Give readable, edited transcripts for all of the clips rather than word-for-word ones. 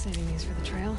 Saving these for the trail.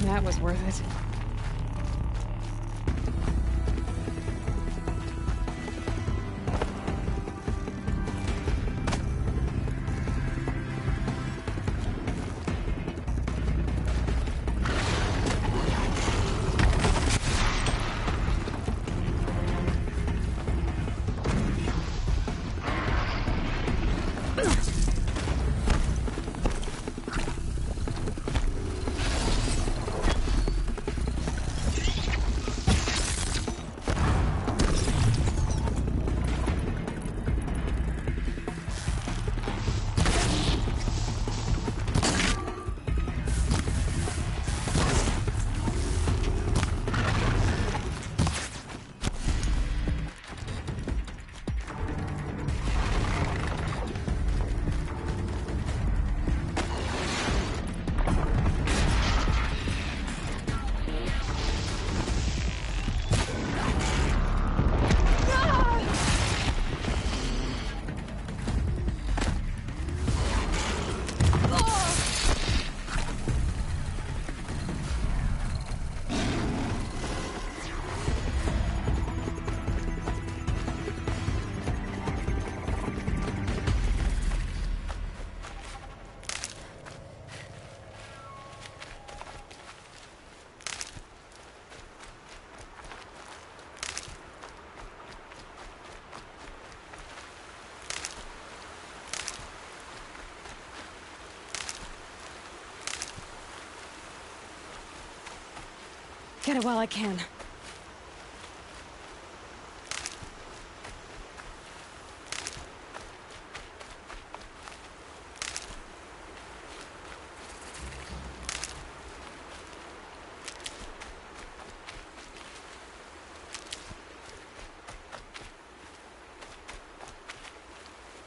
That was worth it. Get it while I can.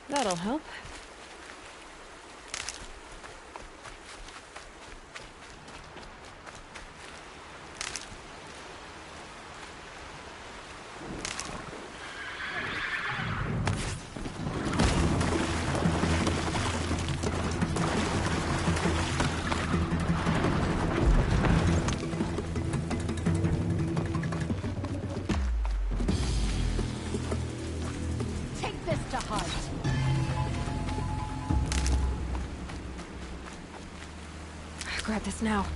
That'll help. Take this to heart. Grab this now.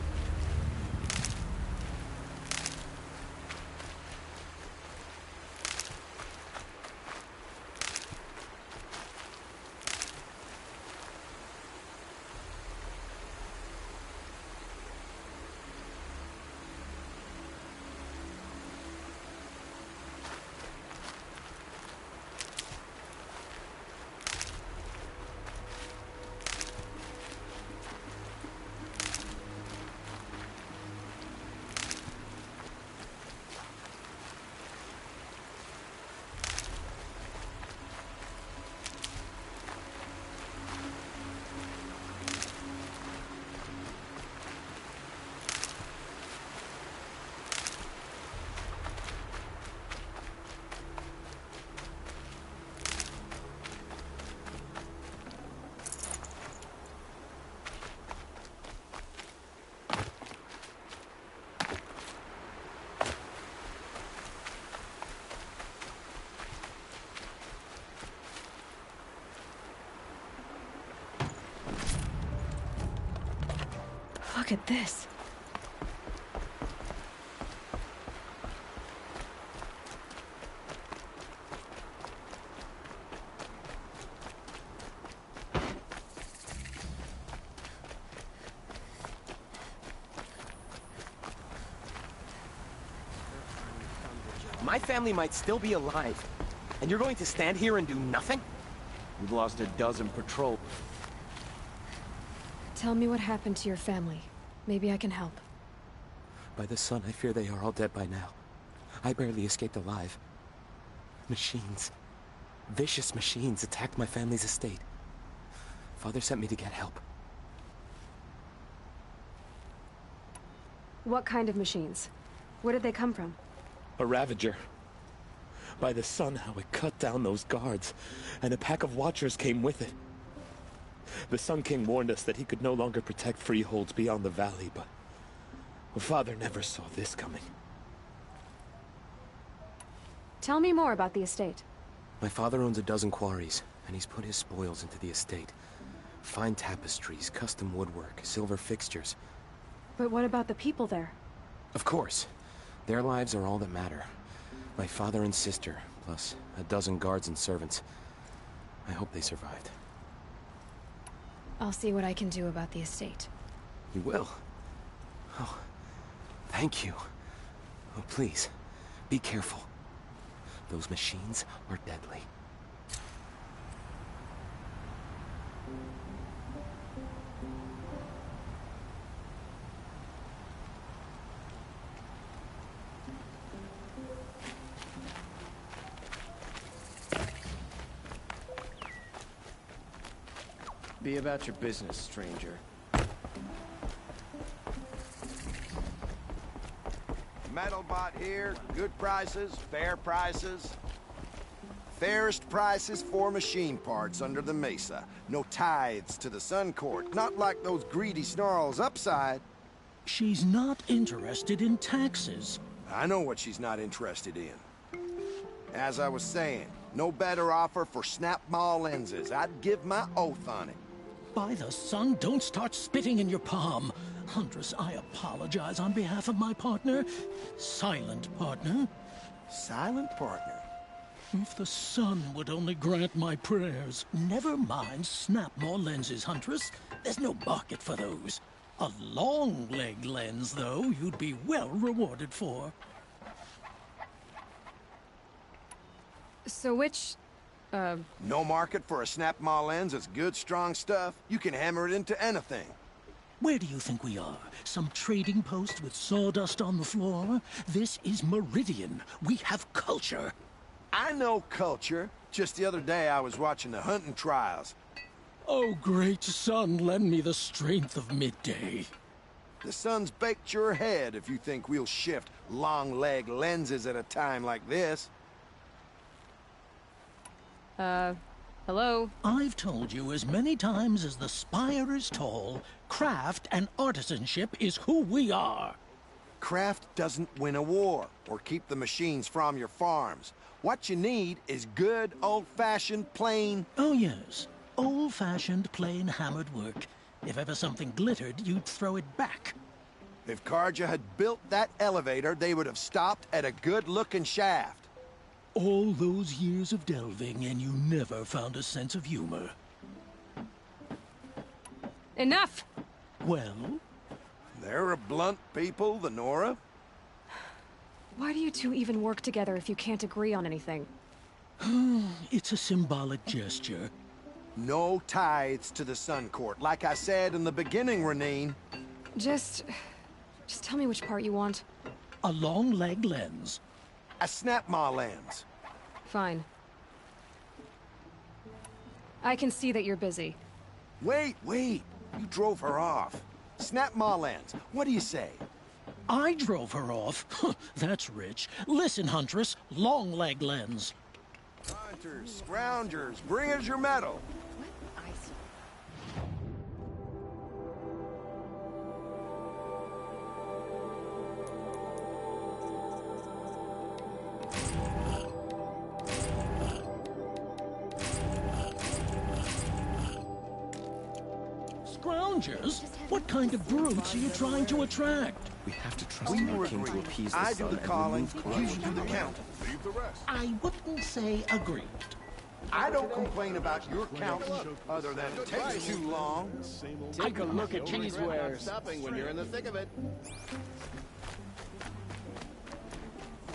Look at this. My family might still be alive, and you're going to stand here and do nothing? We've lost a dozen patrol. Tell me what happened to your family. Maybe I can help. By the sun, I fear they are all dead by now. I barely escaped alive. Machines. Vicious machines attacked my family's estate. Father sent me to get help. What kind of machines? Where did they come from? A Ravager. By the sun, how it cut down those guards, and a pack of Watchers came with it. The Sun King warned us that he could no longer protect freeholds beyond the valley, but Father never saw this coming. Tell me more about the estate. My father owns a dozen quarries, and he's put his spoils into the estate. Fine tapestries, custom woodwork, silver fixtures. But what about the people there? Of course. Their lives are all that matter. My father and sister, plus a dozen guards and servants. I hope they survived. I'll see what I can do about the estate. You will? Oh, thank you. Oh, please, be careful. Those machines are deadly. Be about your business, stranger. Metalbot here. Good prices, fair prices. Fairest prices for machine parts under the mesa. No tithes to the Sun Court. Not like those greedy snarls upside. She's not interested in taxes. I know what she's not interested in. As I was saying, no better offer for snap-maw lenses. I'd give my oath on it. By the sun, don't start spitting in your palm. Huntress, I apologize on behalf of my partner. Silent partner. Silent partner? If the sun would only grant my prayers. Never mind snap-maw lenses, Huntress. There's no market for those. A long-leg lens, though, you'd be well rewarded for. So which... No market for a snap-maw lens is good, strong stuff. You can hammer it into anything. Where do you think we are? Some trading post with sawdust on the floor? This is Meridian. We have culture. I know culture. Just the other day I was watching the hunting trials. Oh, great sun, lend me the strength of midday. The sun's baked your head if you think we'll shift long-leg lenses at a time like this. Hello? I've told you as many times as the spire is tall, craft and artisanship is who we are. Craft doesn't win a war, or keep the machines from your farms. What you need is good, old-fashioned, plain... Oh yes, old-fashioned, plain hammered work. If ever something glittered, you'd throw it back. If Carja had built that elevator, they would have stopped at a good-looking shaft. All those years of delving, and you never found a sense of humor. Enough! Well? They're a blunt people, the Nora. Why do you two even work together if you can't agree on anything? It's a symbolic gesture. No tithes to the Sun Court, like I said in the beginning, Renine. Just tell me which part you want. A long-leg lens. A snap-maw lens. Fine. I can see that you're busy. Wait. You drove her off. Snap-maw lens. What do you say? I drove her off? That's rich. Listen, Huntress, long-leg lens. Hunters, scroungers, bring us your medal. strangers? What kind of brutes are you trying to attract? We have to trust We our were king to agreed. appease the I do sun the and calling, remove corruption. you do the counting. I wouldn't say agreed. I don't complain about your counting, other than it takes too long. Take a look at these wares. Stopping when you're in the thick of it.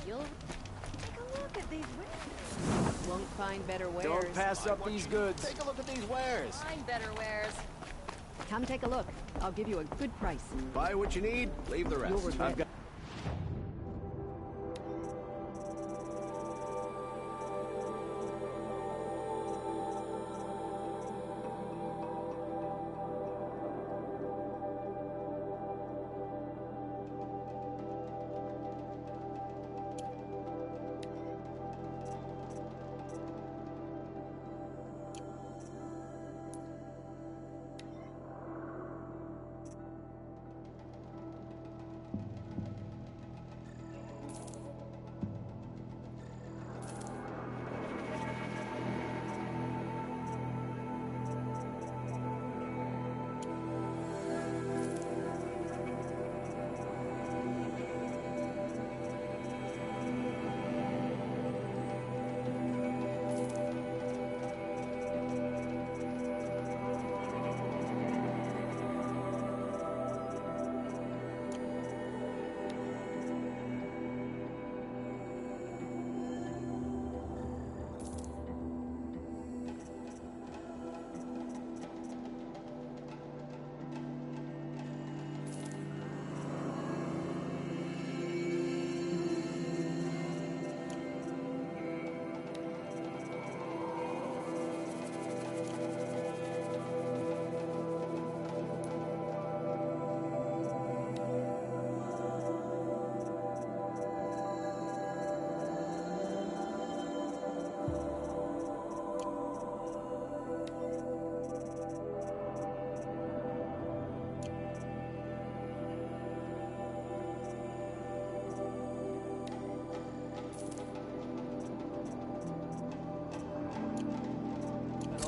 You'll take a look at these wares. Won't find better wares. Don't pass up these goods. Take a look at these wares. Find better wares. Come take a look. I'll give you a good price. Buy what you need, leave the rest. You'll regret I've got...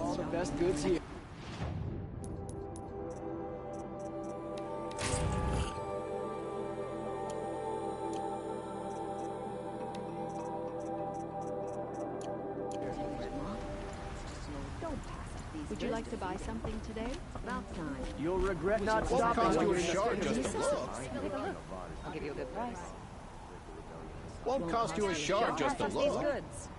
all the best goods here. Would you like to buy something today? About time. You'll regret not Won't stopping cost when you you're a in the shard thick of just it. to look. Take a look. I'll give you a good price. Won't cost you a shard just to Pass up these look. goods.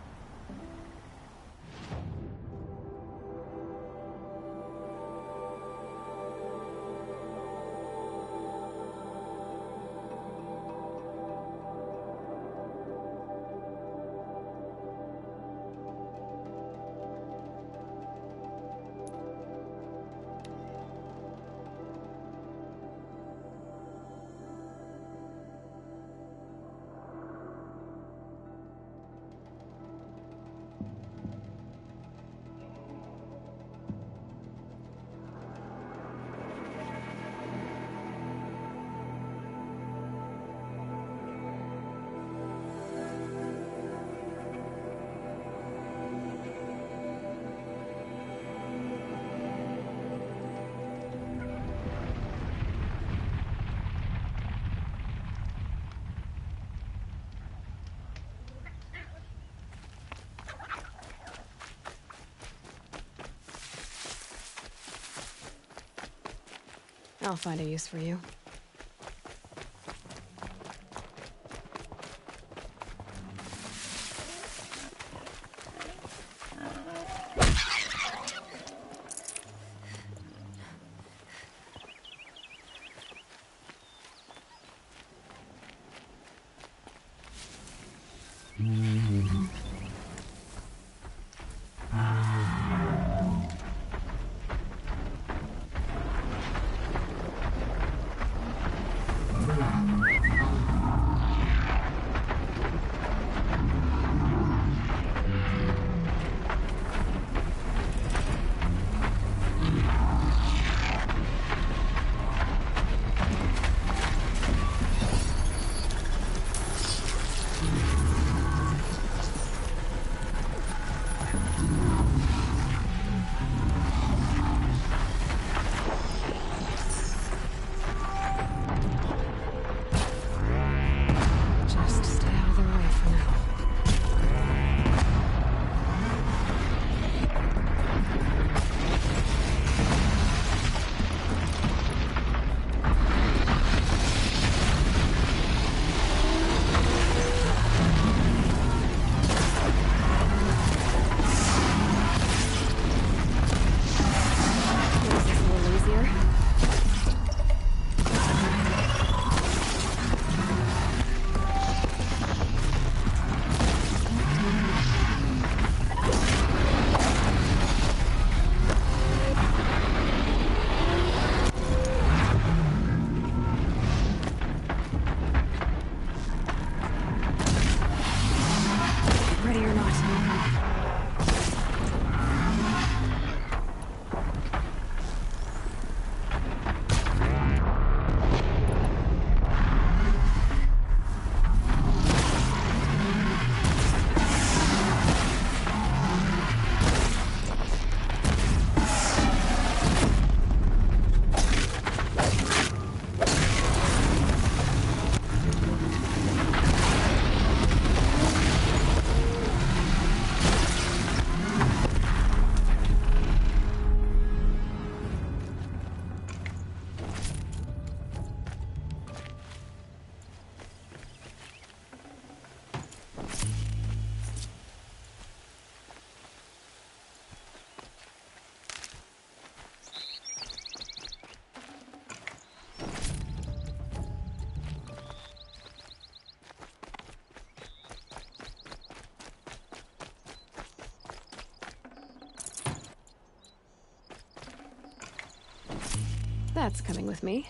I'll find a use for you. That's coming with me.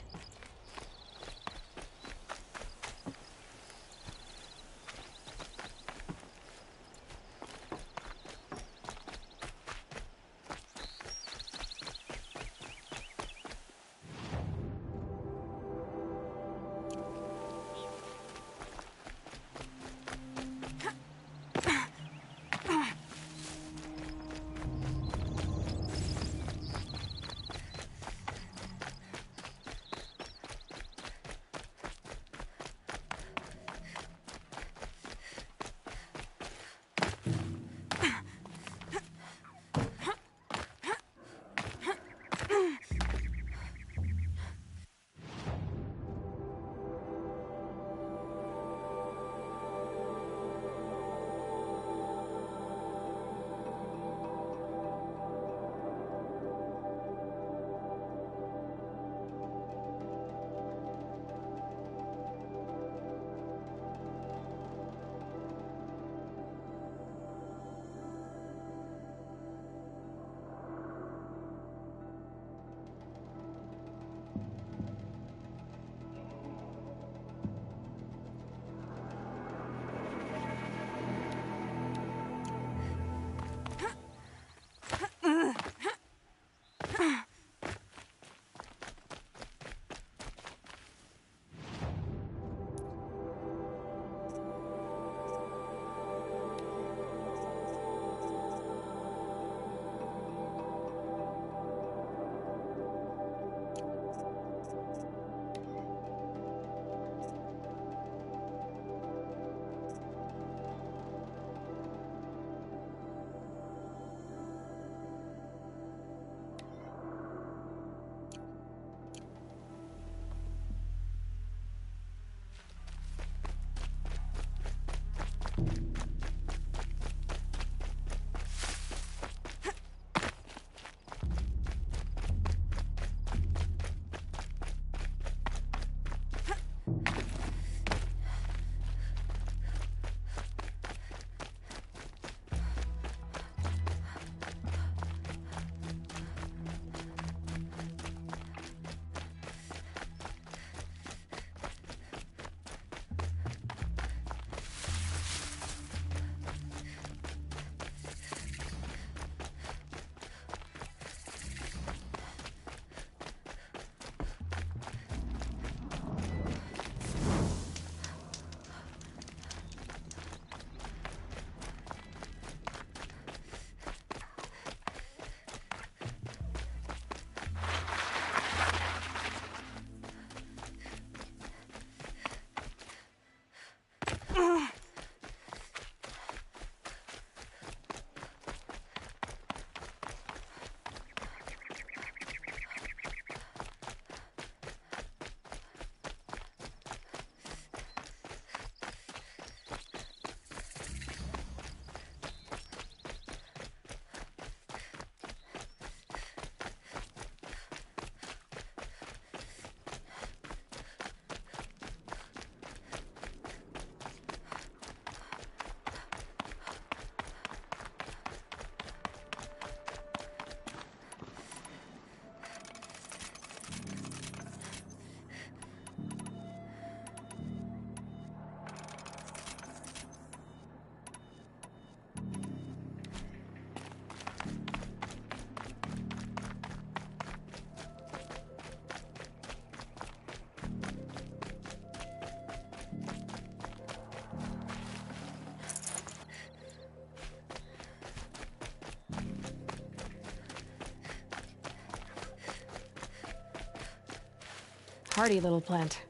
Hardy little plant.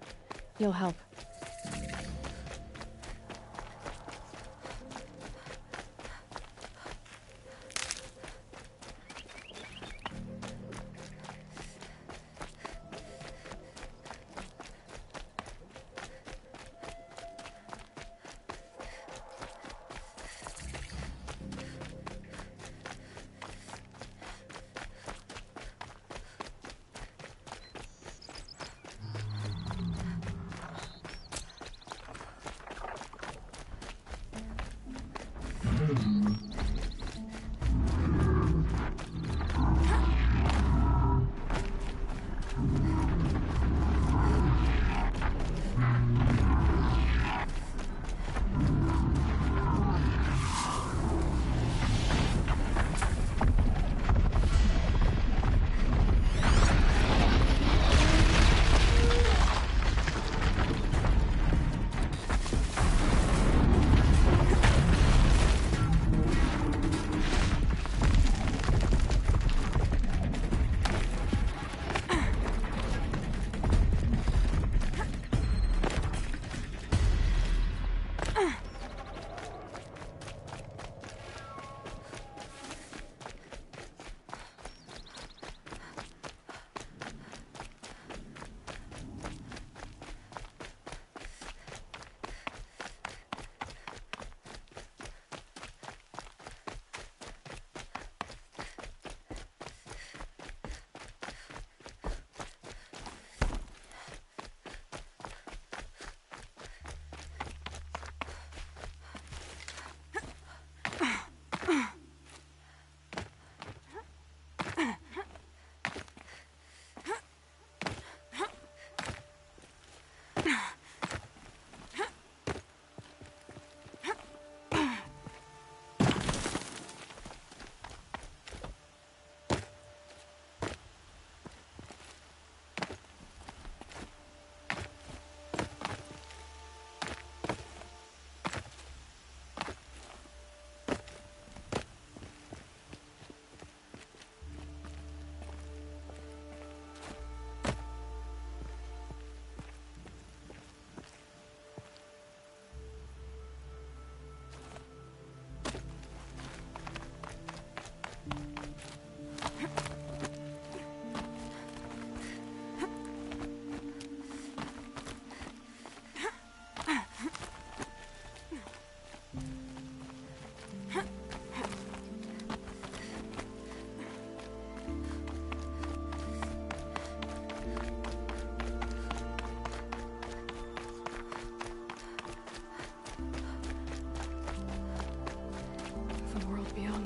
You'll help.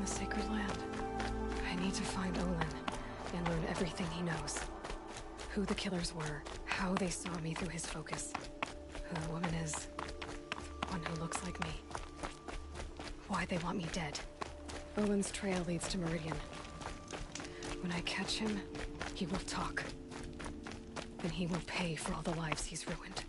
the sacred land. I need to find Olin and learn everything he knows. Who the killers were, how they saw me through his focus, who the woman is, one who looks like me. Why they want me dead. Olin's trail leads to Meridian. When I catch him, he will talk. And he will pay for all the lives he's ruined.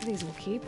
These will keep.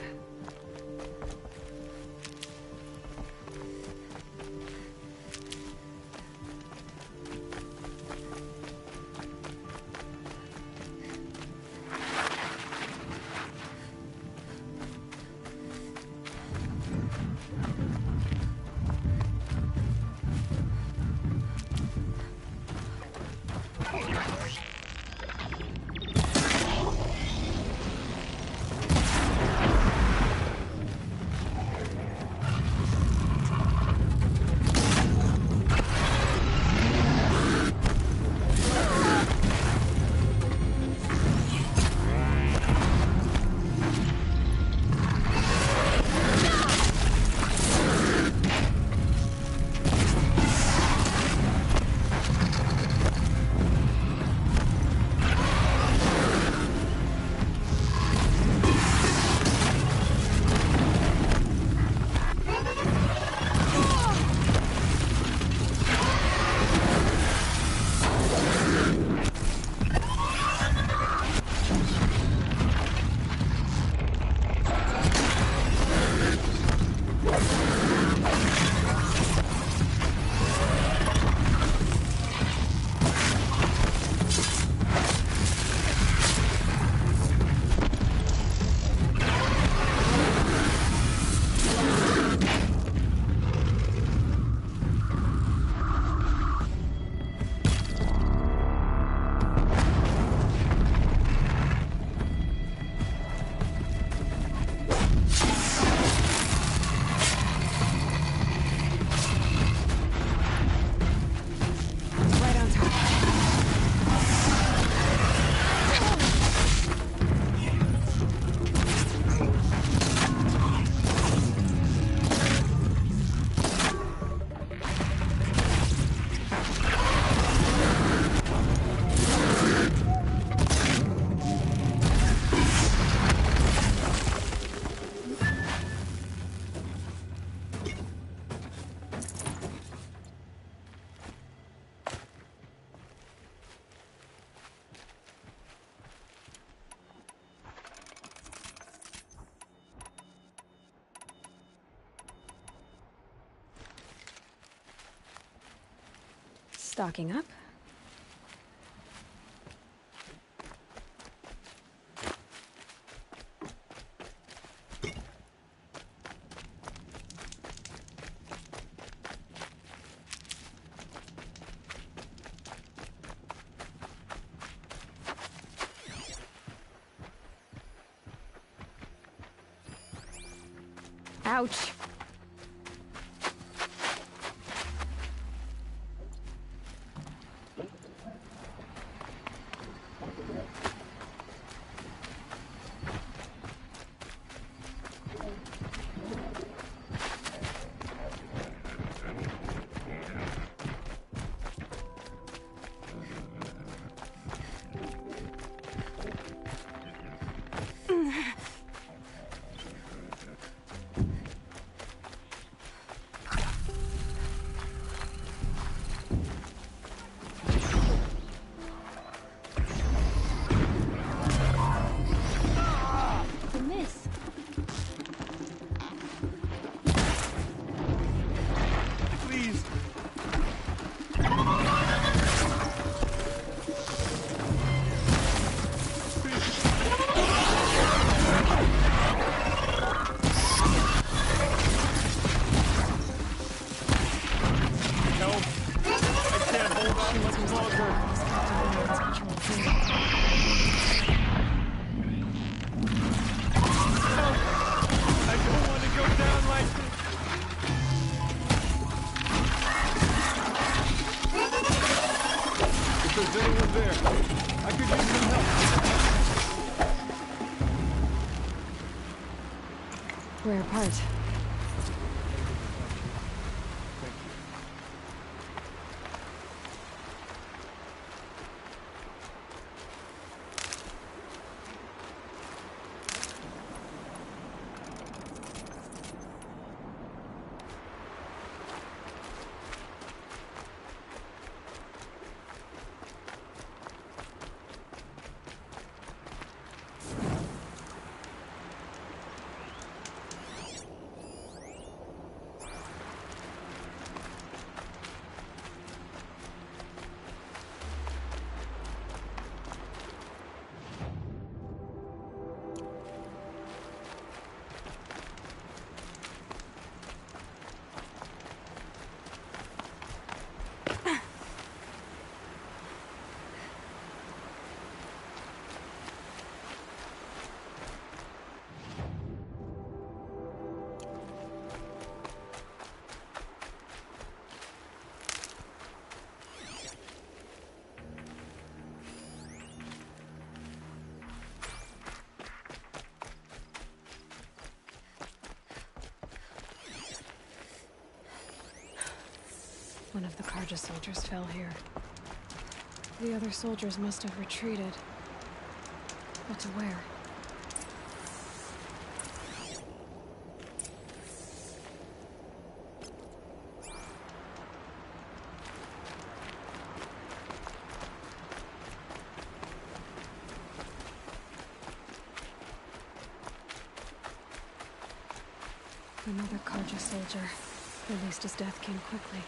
Stocking up. Ouch. Rare part. One of the Carja soldiers fell here. The other soldiers must have retreated. But to where? Another Carja soldier. At least his death came quickly.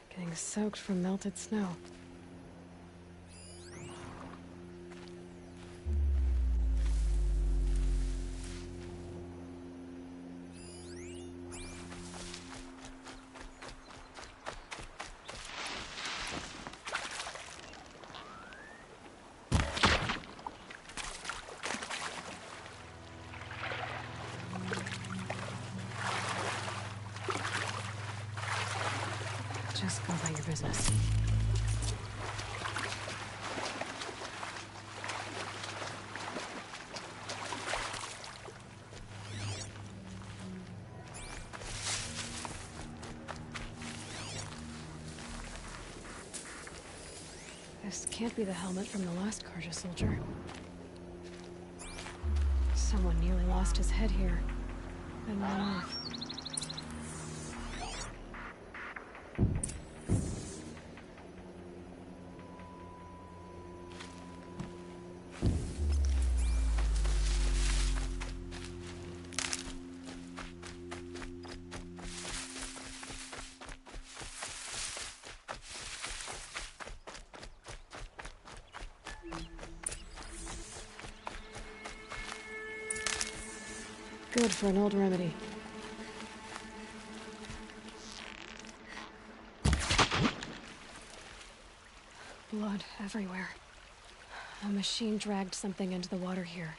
Getting soaked from melted snow. Just go about your business. This can't be the helmet from the last Carja soldier. Someone nearly lost his head here, then ran off. Good for an old remedy. Blood everywhere. A machine dragged something into the water here.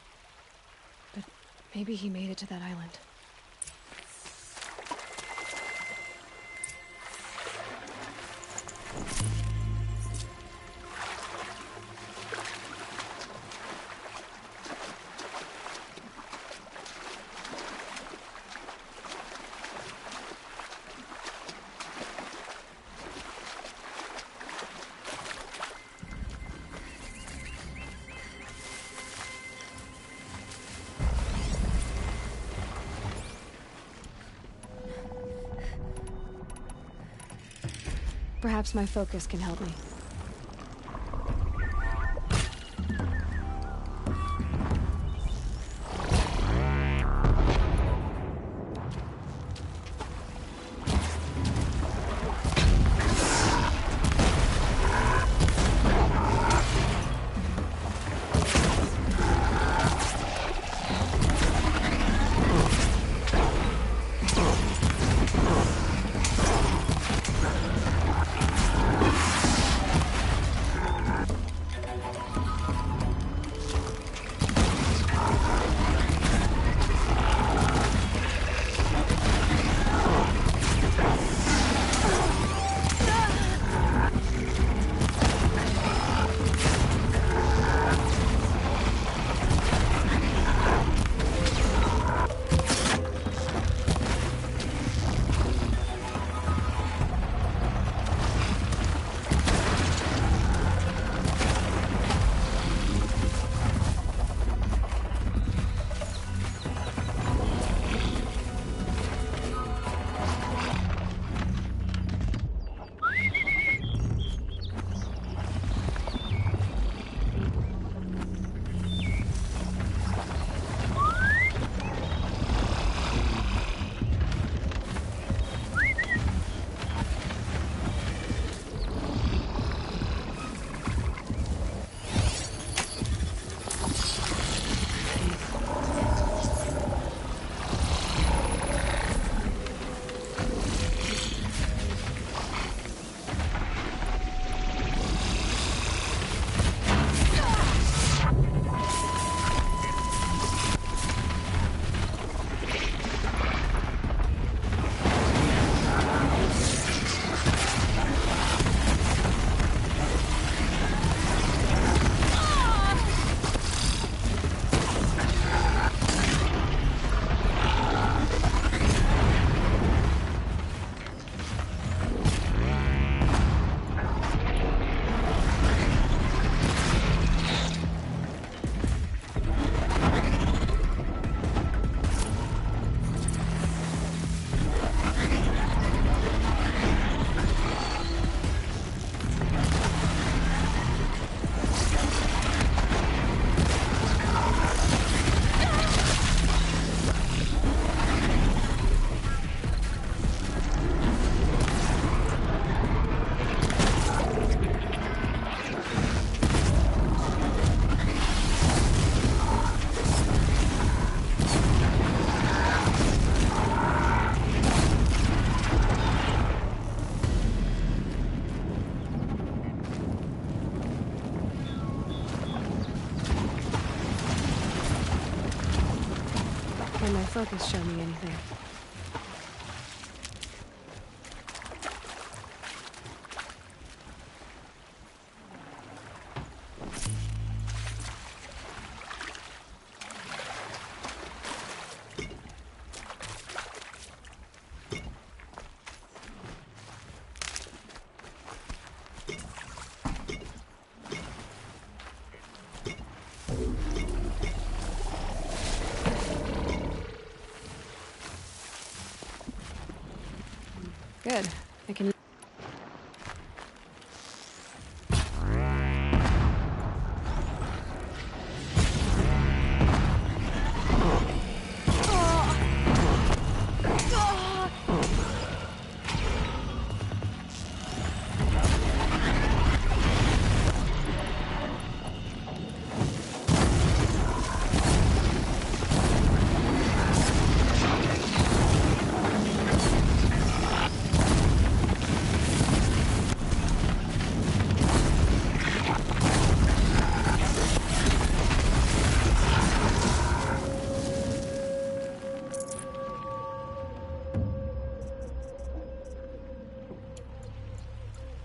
But maybe he made it to that island. Perhaps my focus can help me. focus show me anything? Good. I can...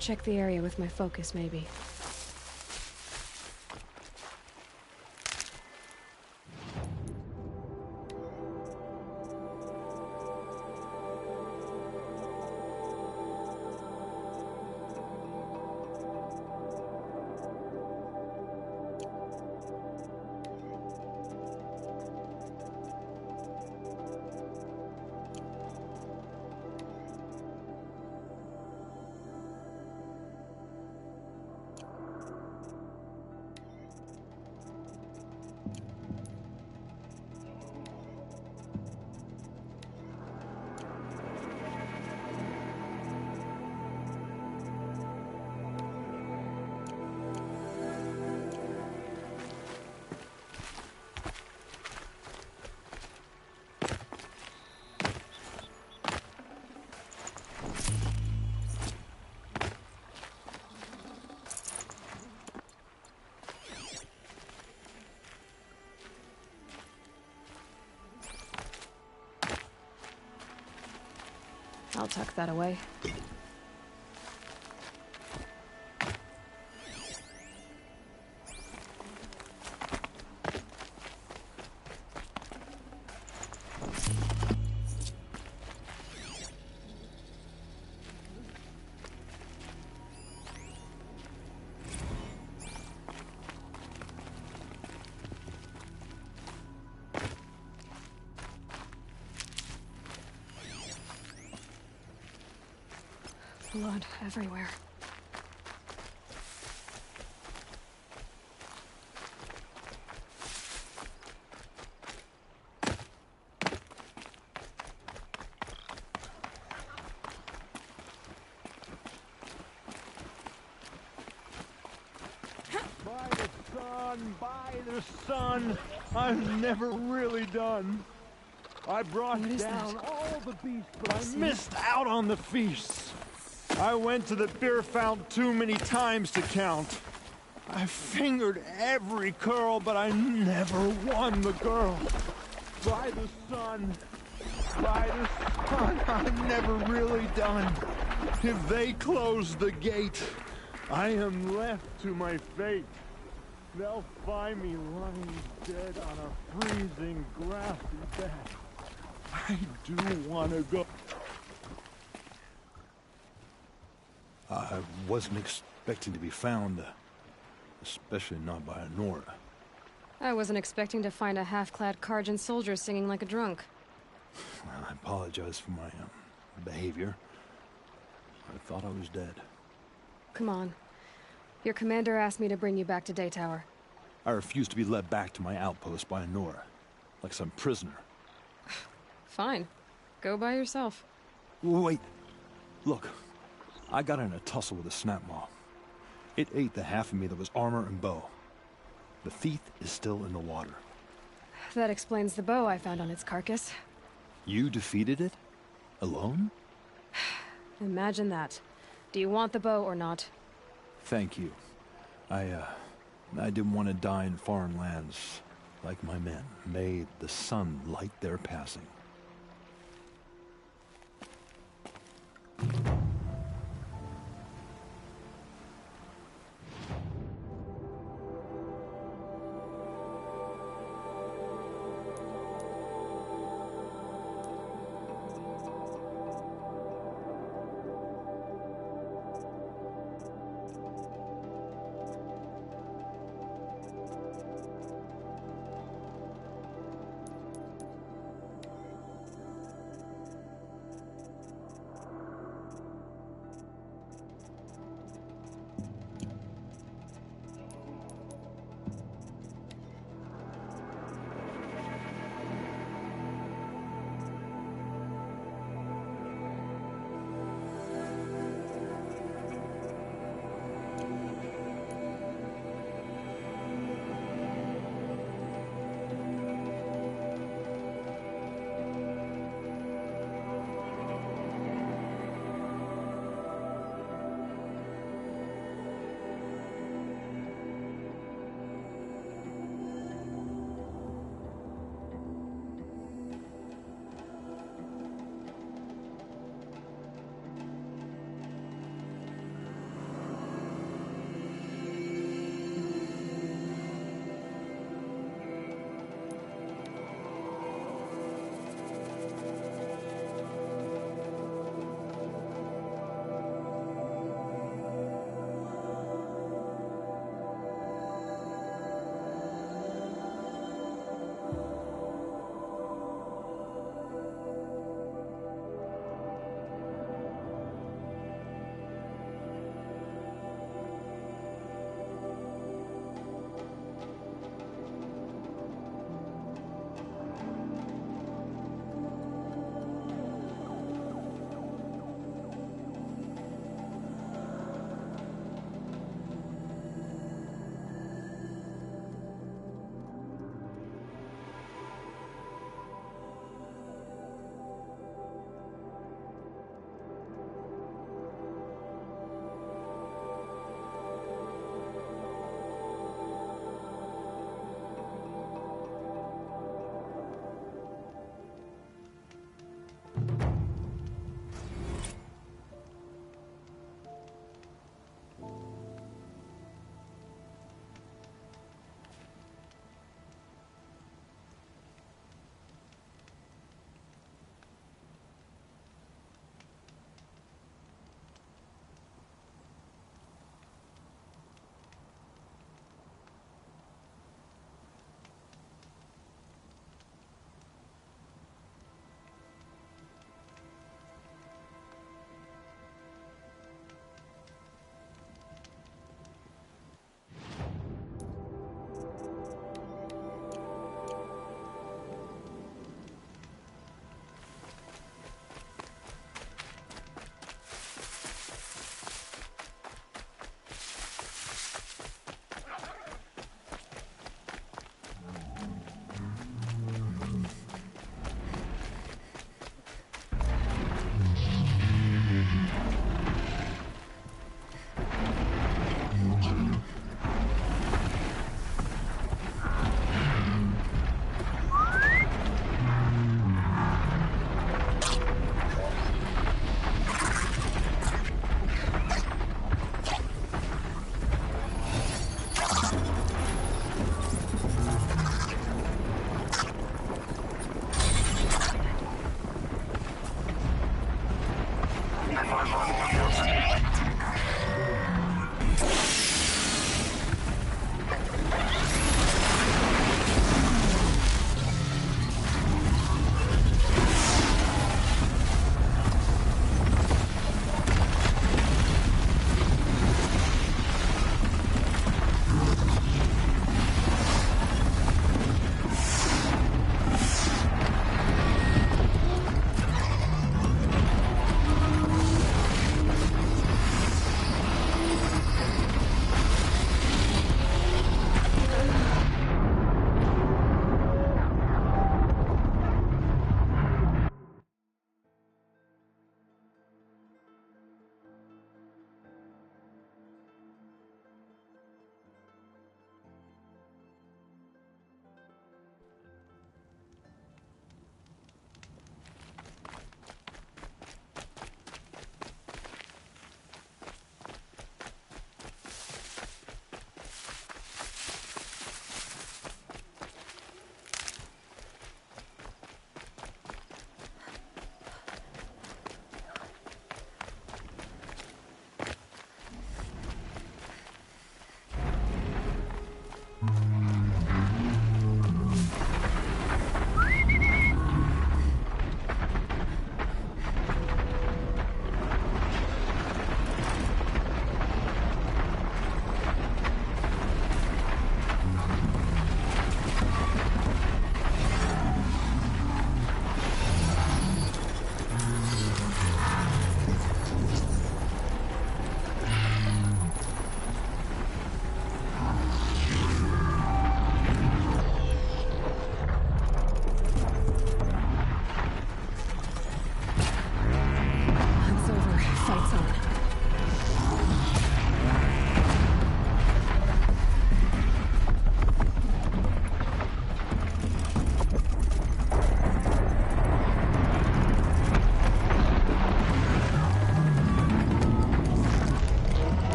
Check the area with my focus, maybe. I'll tuck that away. Blood everywhere. By the sun, I'm never really done. I brought down all the beasts, but I missed out on the feasts. I went to the beer fount too many times to count. I fingered every curl, but I never won the girl. By the sun, I'm never really done. If they close the gate, I am left to my fate. They'll find me lying dead on a freezing, grassy bed. I do want to go. I wasn't expecting to be found, especially not by Nora. I wasn't expecting to find a half-clad Karjan soldier singing like a drunk. I apologize for my behavior. I thought I was dead. Come on. Your commander asked me to bring you back to Daytower. I refused to be led back to my outpost by Nora, like some prisoner. Fine. Go by yourself. Wait. Look. I got in a tussle with a snap maw. It ate the half of me that was armor and bow. The thief is still in the water. That explains the bow I found on its carcass. You defeated it? Alone? Imagine that. Do you want the bow or not? Thank you. I didn't want to die in foreign lands. Like my men, may the sun light their passing.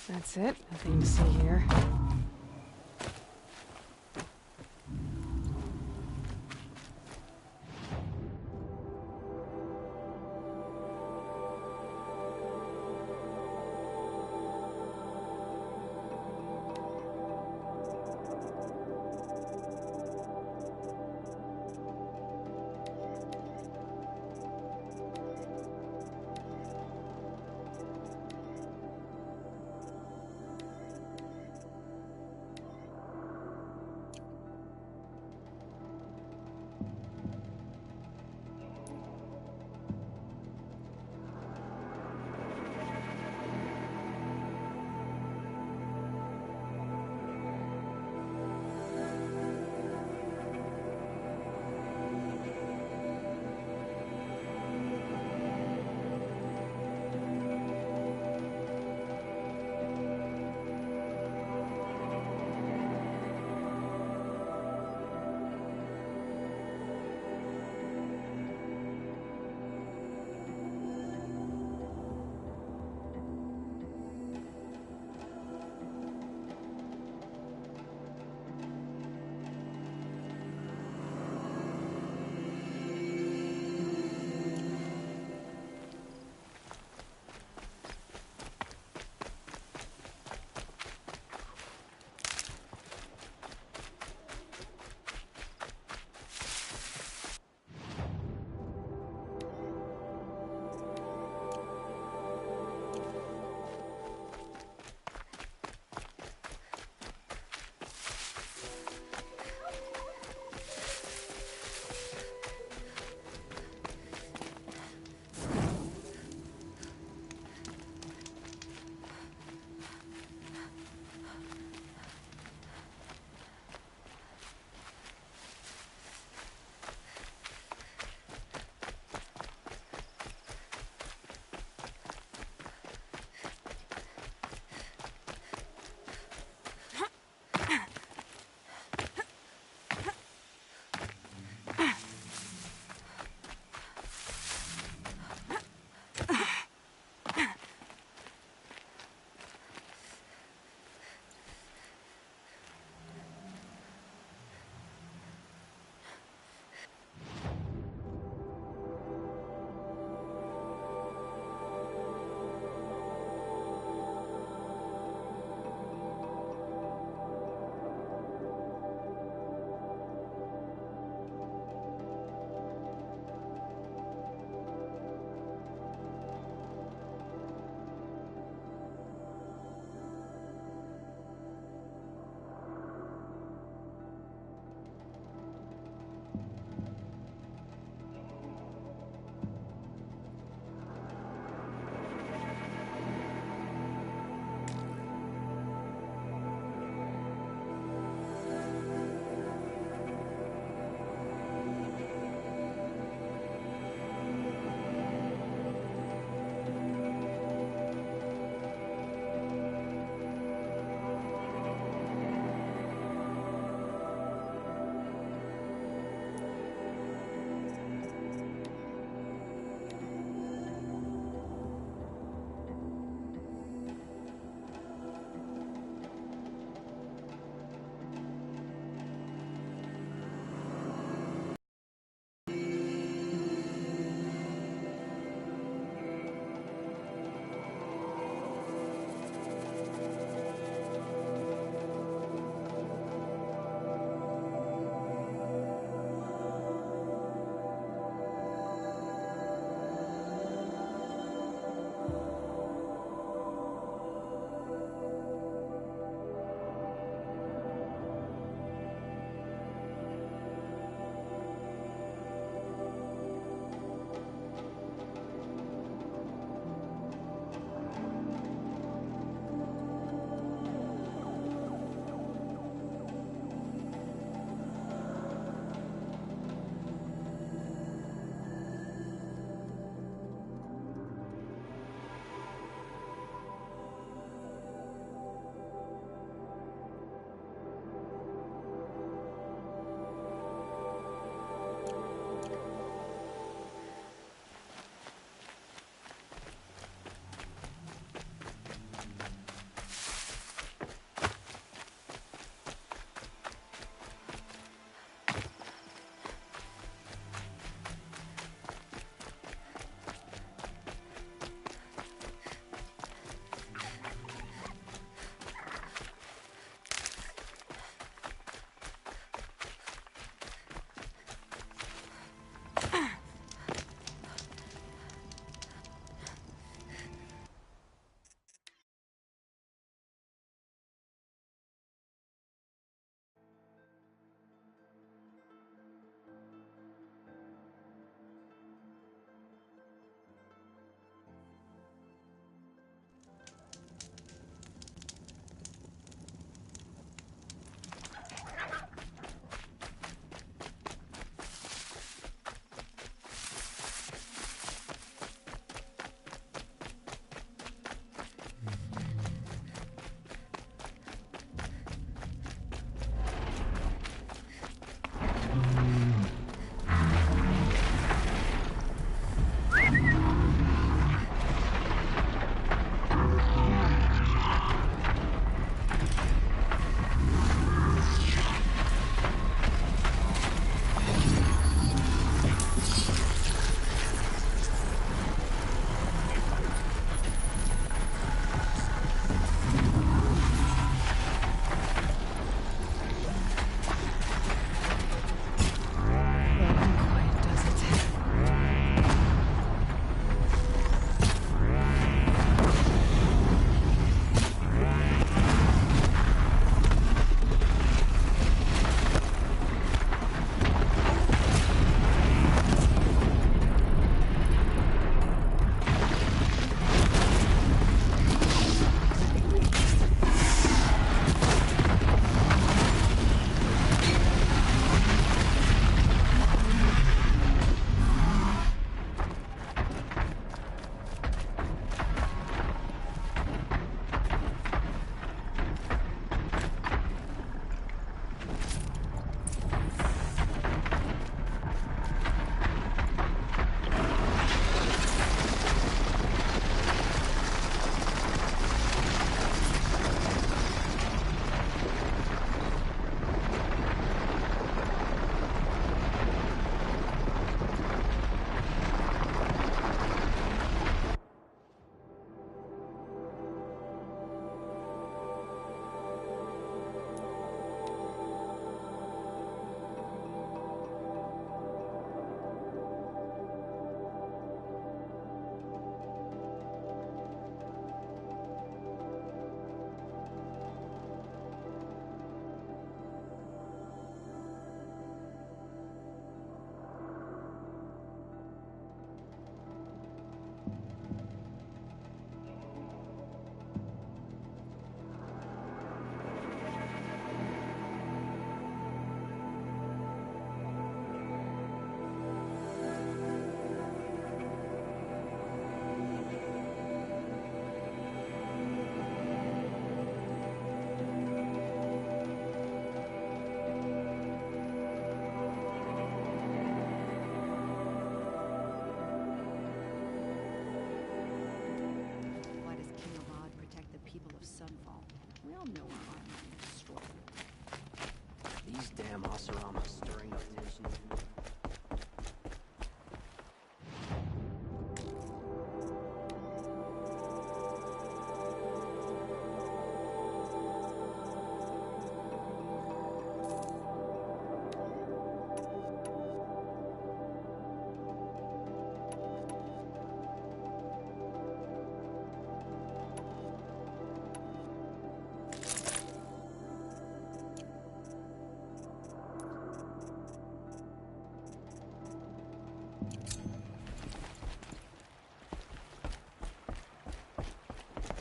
That's it. Nothing to see here.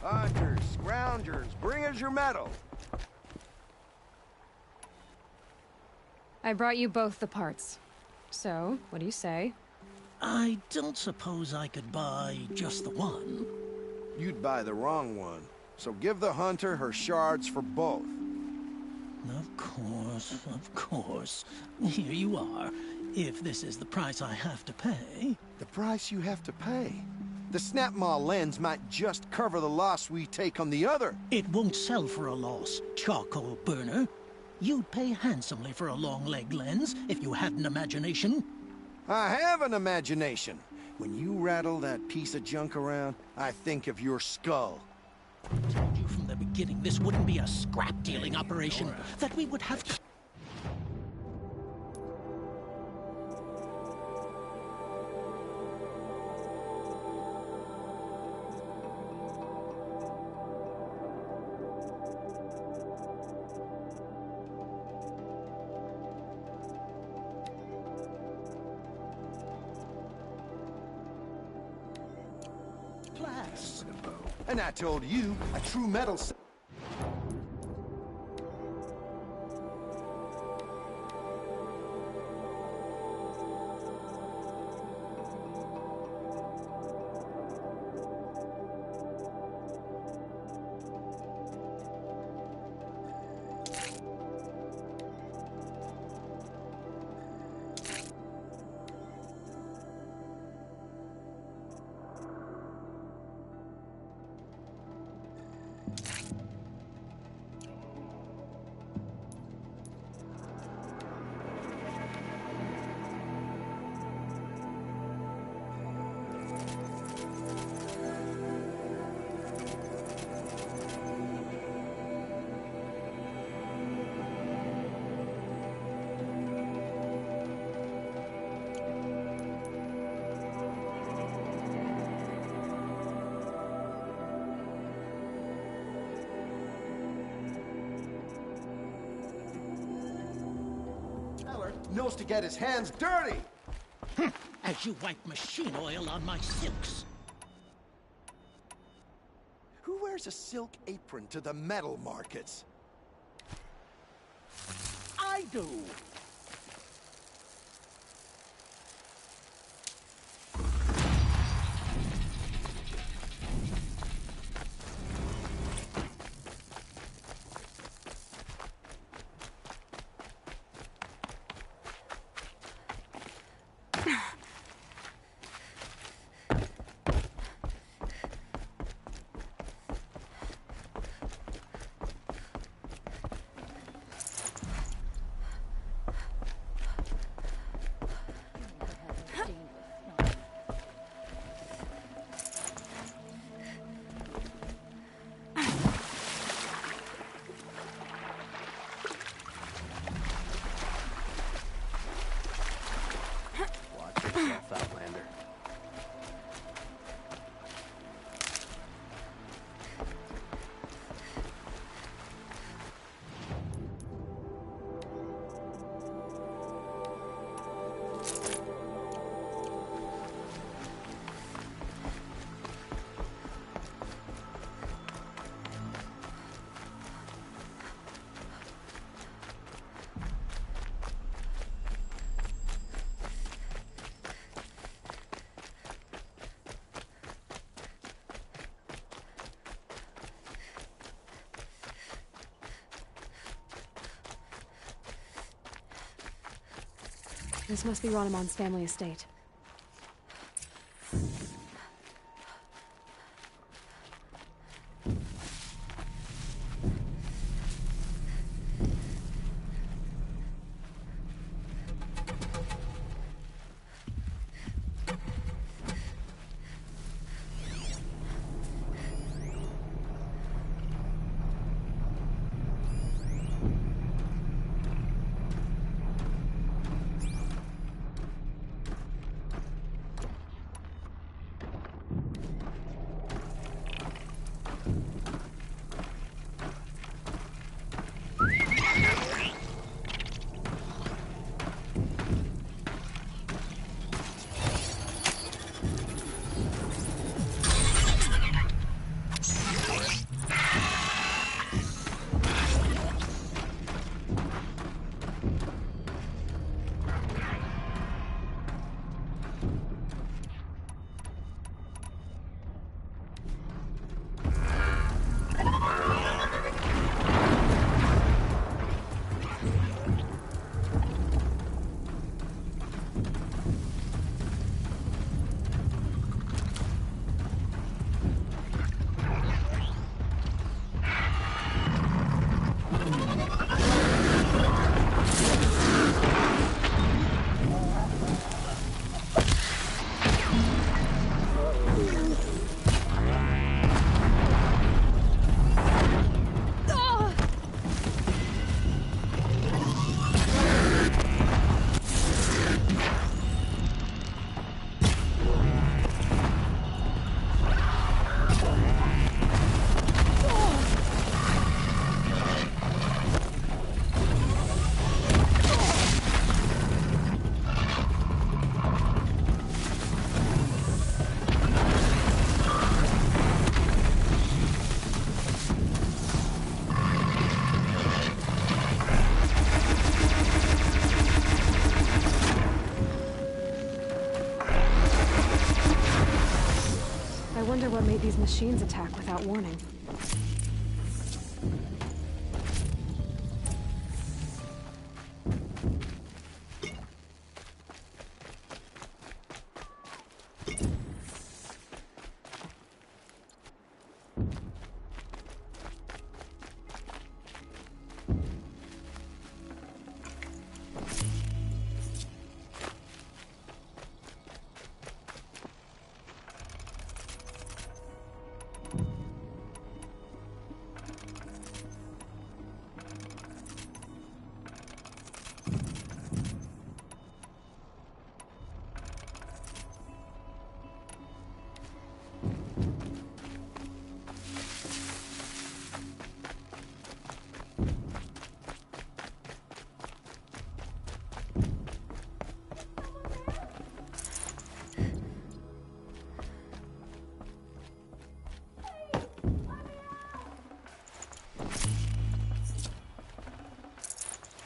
Hunters, scroungers, bring us your metal. I brought you both the parts. So, what do you say? I don't suppose I could buy just the one. You'd buy the wrong one. So give the hunter her shards for both. Of course, of course. Here you are. If this is the price I have to pay. The price you have to pay? The Snapmaw lens might just cover the loss we take on the other. It won't sell for a loss, charcoal burner. You'd pay handsomely for a long-leg lens if you had an imagination. I have an imagination. When you rattle that piece of junk around, I think of your skull. I told you from the beginning this wouldn't be a scrap-dealing operation, that we would have to... And I told you, a true metal... knows to get his hands dirty! As you wipe machine oil on my silks. Who wears a silk apron to the metal markets? I do! Outlander. This must be Ronamon's family estate. wonder what made these machines attack without warning.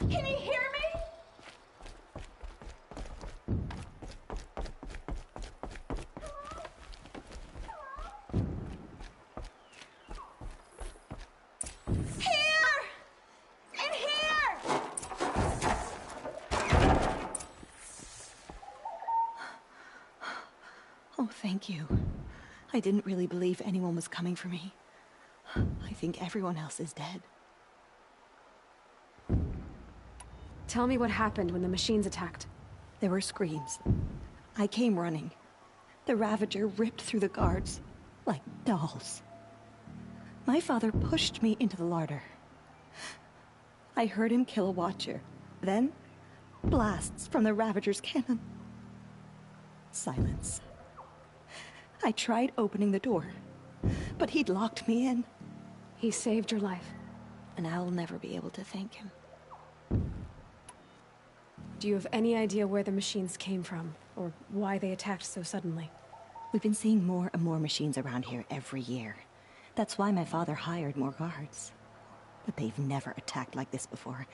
Can you hear me? Here! In here! Oh, thank you. I didn't really believe anyone was coming for me. I think everyone else is dead. Tell me what happened when the machines attacked. There were screams. I came running. The Ravager ripped through the guards like dolls. My father pushed me into the larder. I heard him kill a watcher. Then, blasts from the Ravager's cannon. Silence. I tried opening the door, but he'd locked me in. He saved your life. And I'll never be able to thank him. Do you have any idea where the machines came from, or why they attacked so suddenly? We've been seeing more and more machines around here every year. That's why my father hired more guards. But they've never attacked like this before.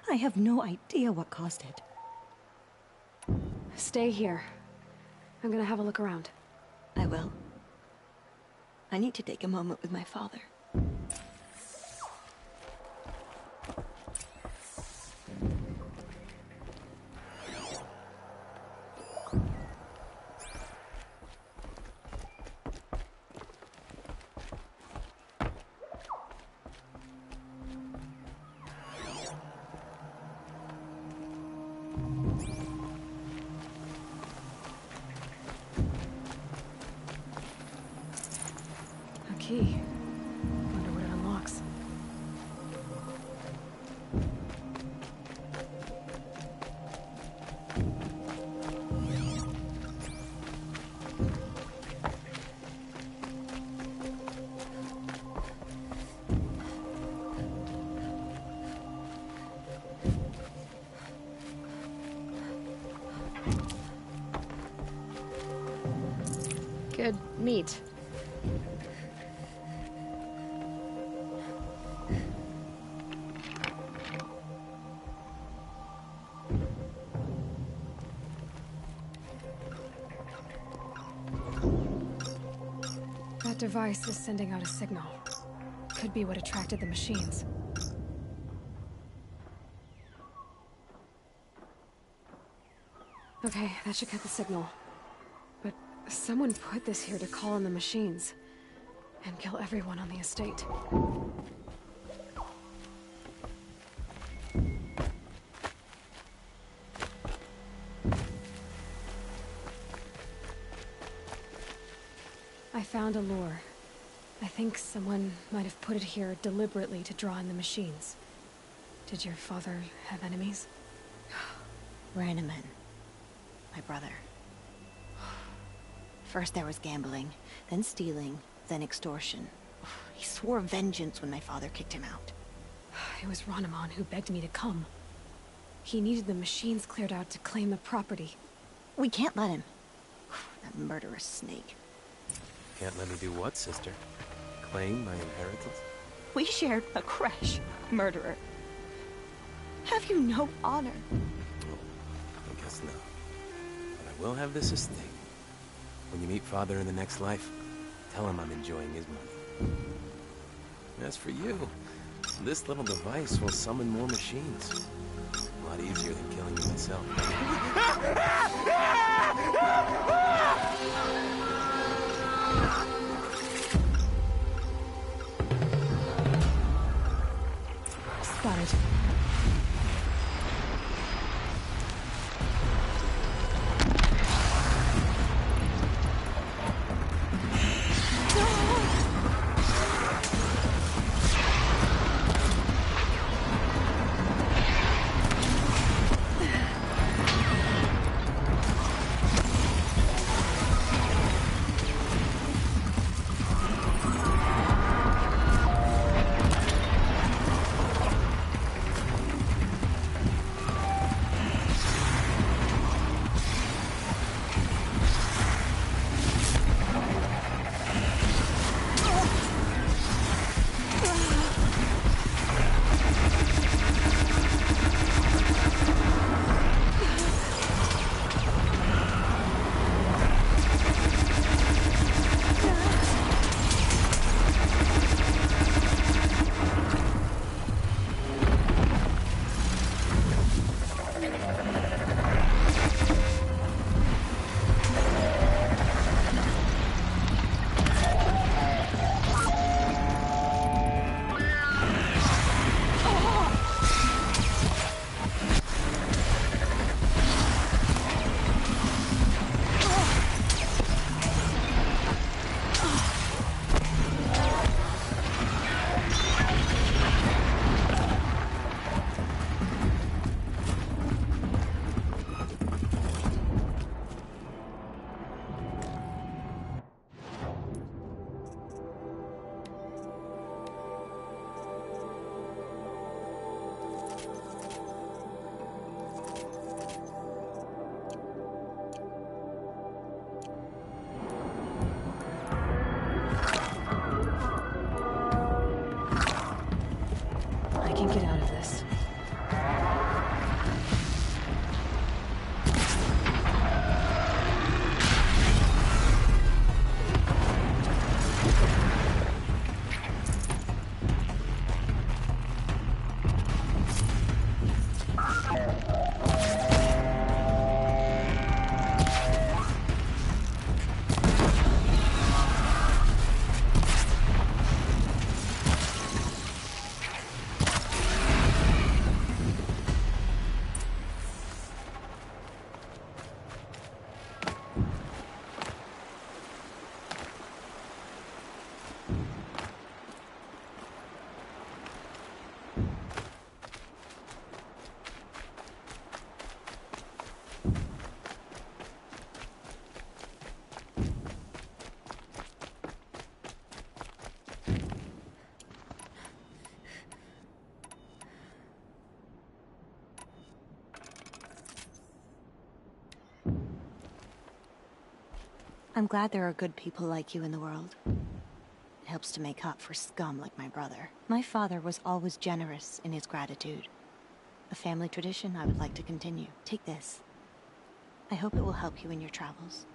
I have no idea what caused it. Stay here. I'm gonna have a look around. I will. I need to take a moment with my father. Key. Wonder what it unlocks. Good meat. That device is sending out a signal. Could be what attracted the machines. Okay, that should cut the signal. But someone put this here to call on the machines and kill everyone on the estate. I found a lure. I think someone might have put it here deliberately to draw in the machines. Did your father have enemies? Ranneman. My brother. First there was gambling, then stealing, then extortion. He swore vengeance when my father kicked him out. It was Ranneman who begged me to come. He needed the machines cleared out to claim the property. We can't let him. That murderous snake. Can't let me do what, sister? Claim my inheritance? We shared a creche, murderer. Have you no honor? Oh, I guess not. But I will have this estate. When you meet father in the next life, Tell him I'm enjoying his money. As for you, this little device will summon more machines. A lot easier than killing you myself. Spotted. I can get out of this. I'm glad there are good people like you in the world. It helps to make up for scum like my brother. My father was always generous in his gratitude. A family tradition I would like to continue. Take this. I hope it will help you in your travels.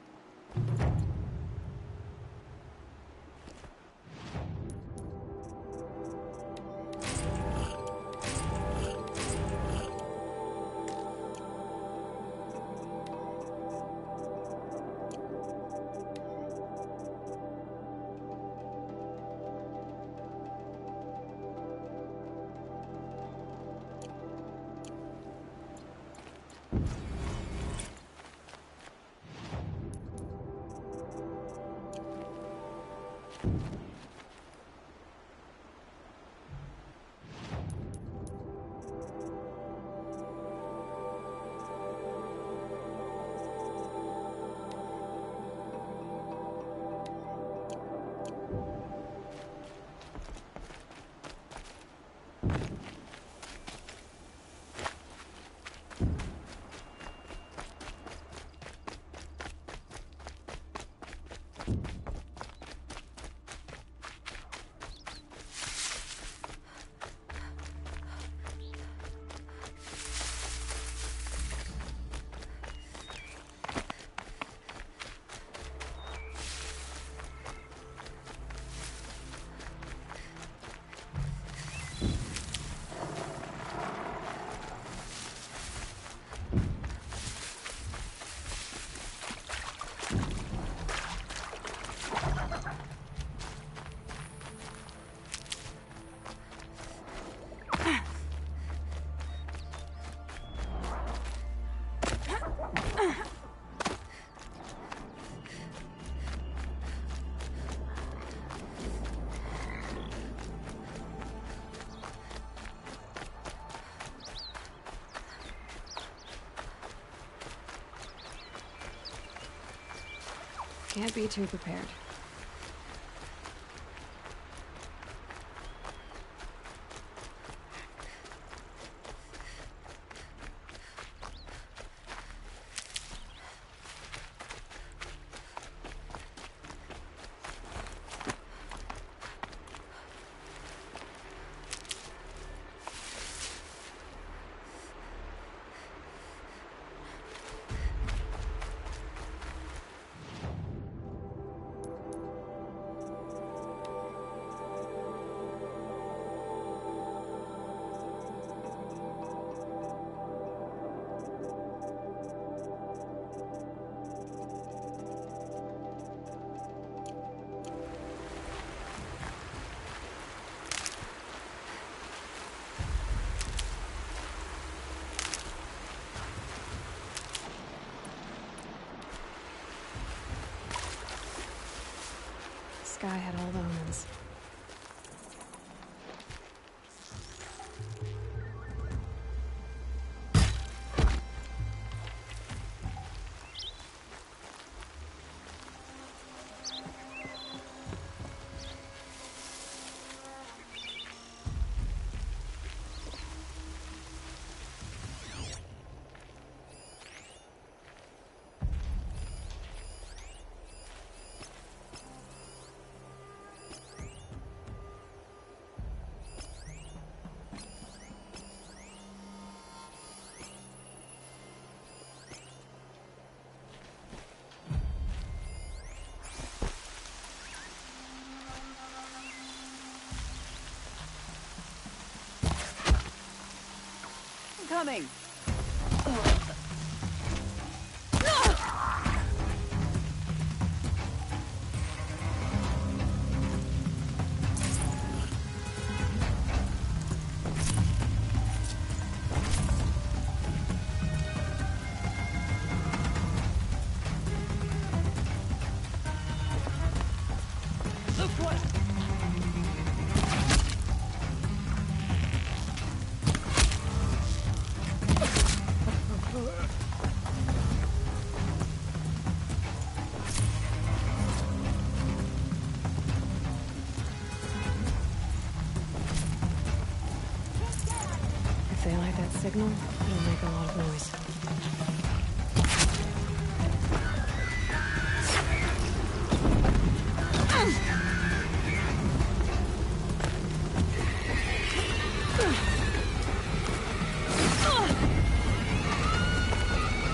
Can't be too prepared. Sky had all the omens. Coming. If they light that signal, it'll make a lot of noise.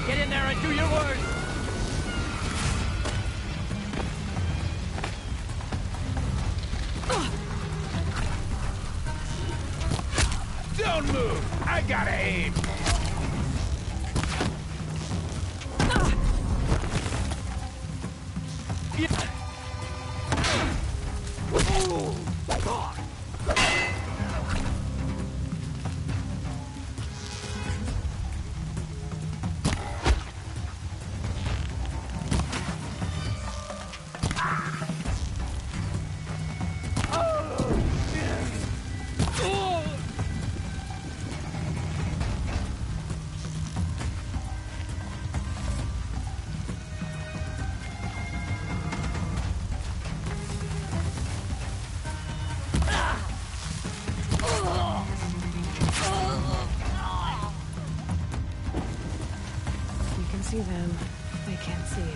Get in there and do your worst! Don't move! I gotta aim! See them, they can't see you.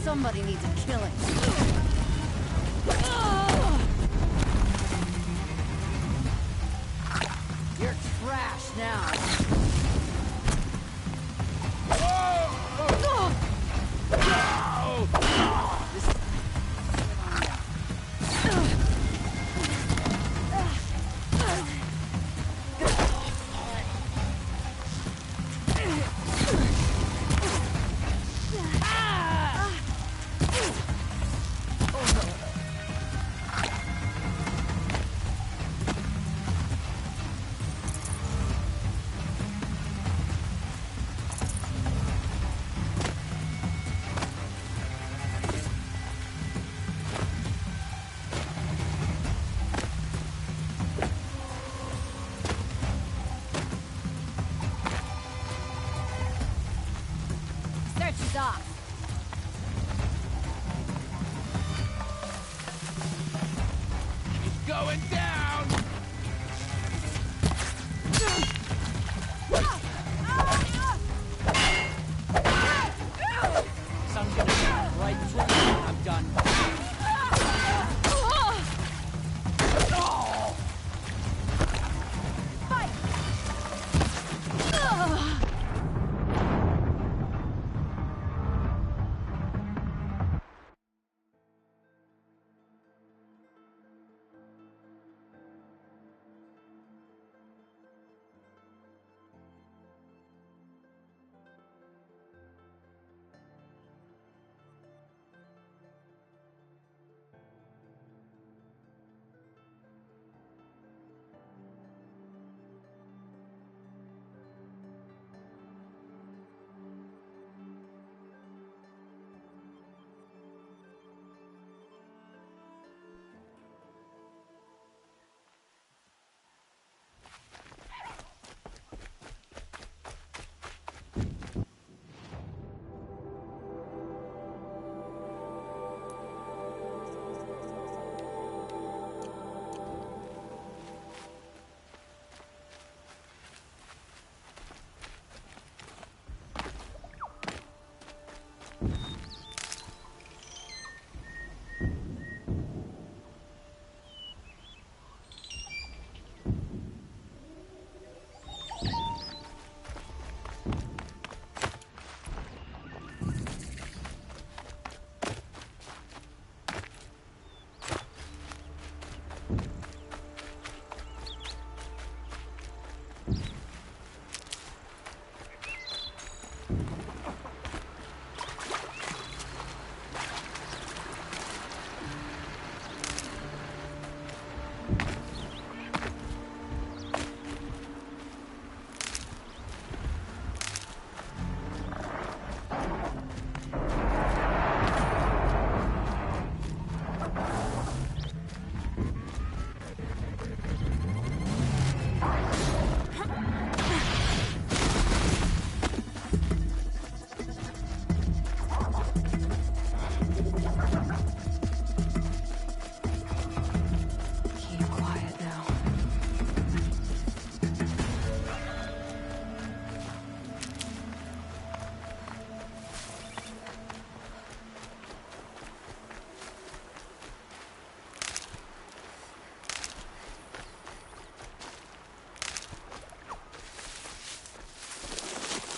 Somebody needs a killing. You're trash now. She's off. It's going down! Sun's gonna shine right through you when I'm done.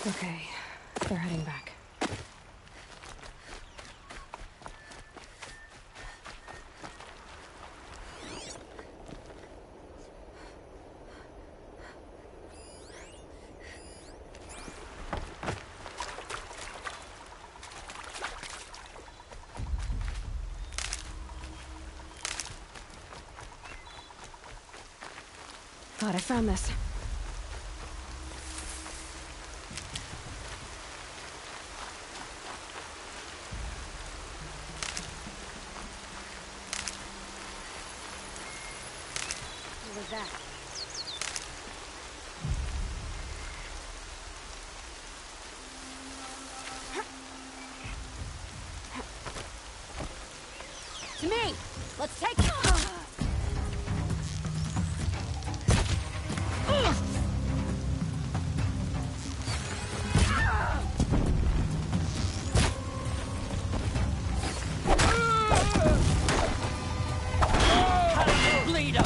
Okay, they're heading back. Thought I found this. What was that? To me! Let's take it! Bleed him!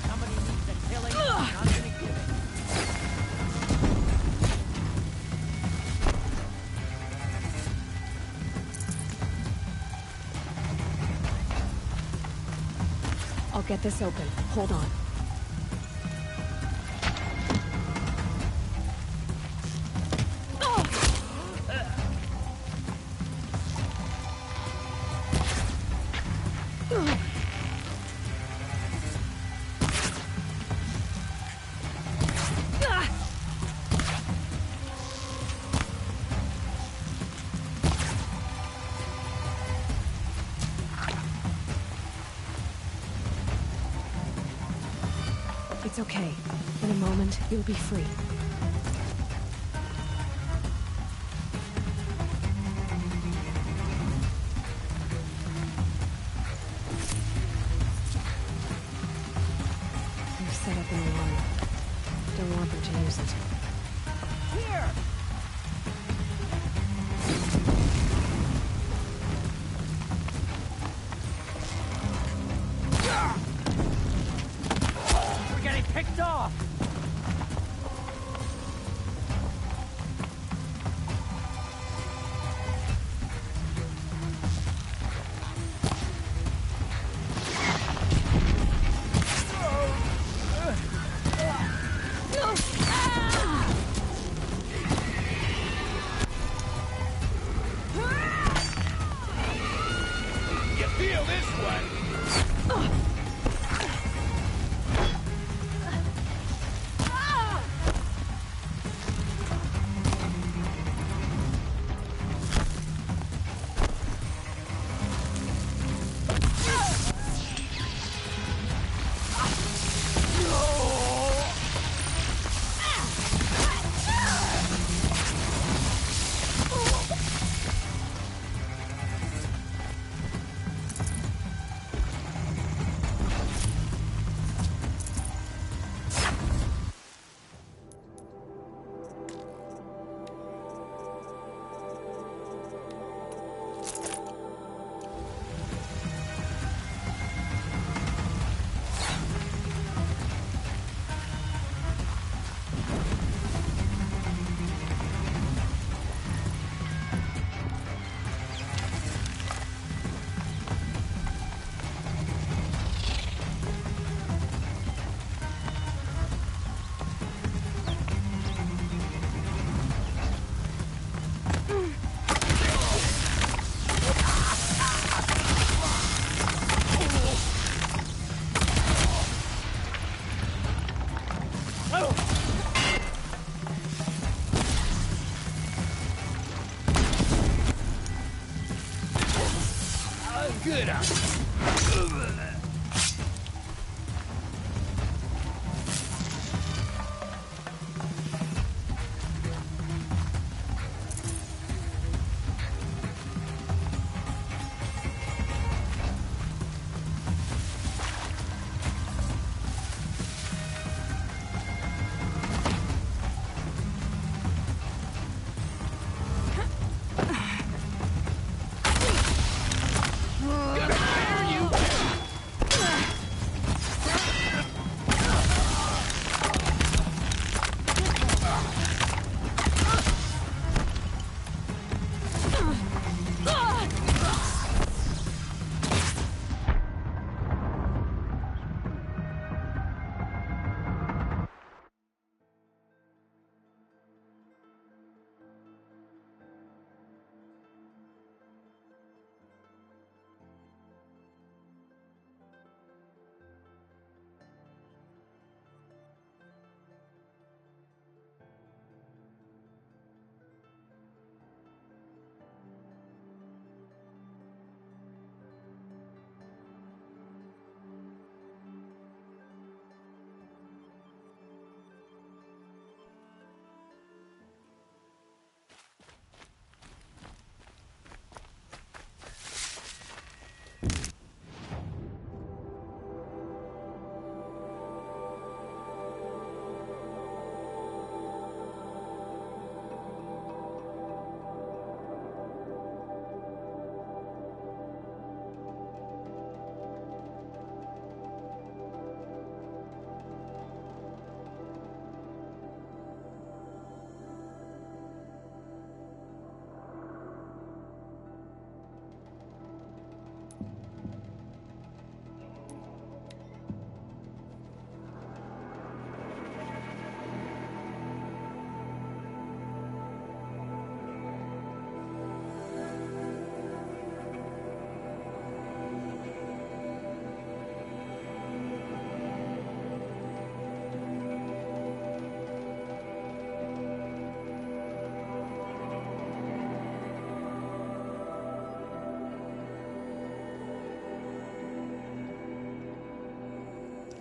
Somebody needs a killing, and I'm gonna give it. I'll get this open. Hold on. It's okay. In a moment, you'll be free. We've set up an alarm. Don't want them to use it. Here! We're getting picked off! You feel this one? Good.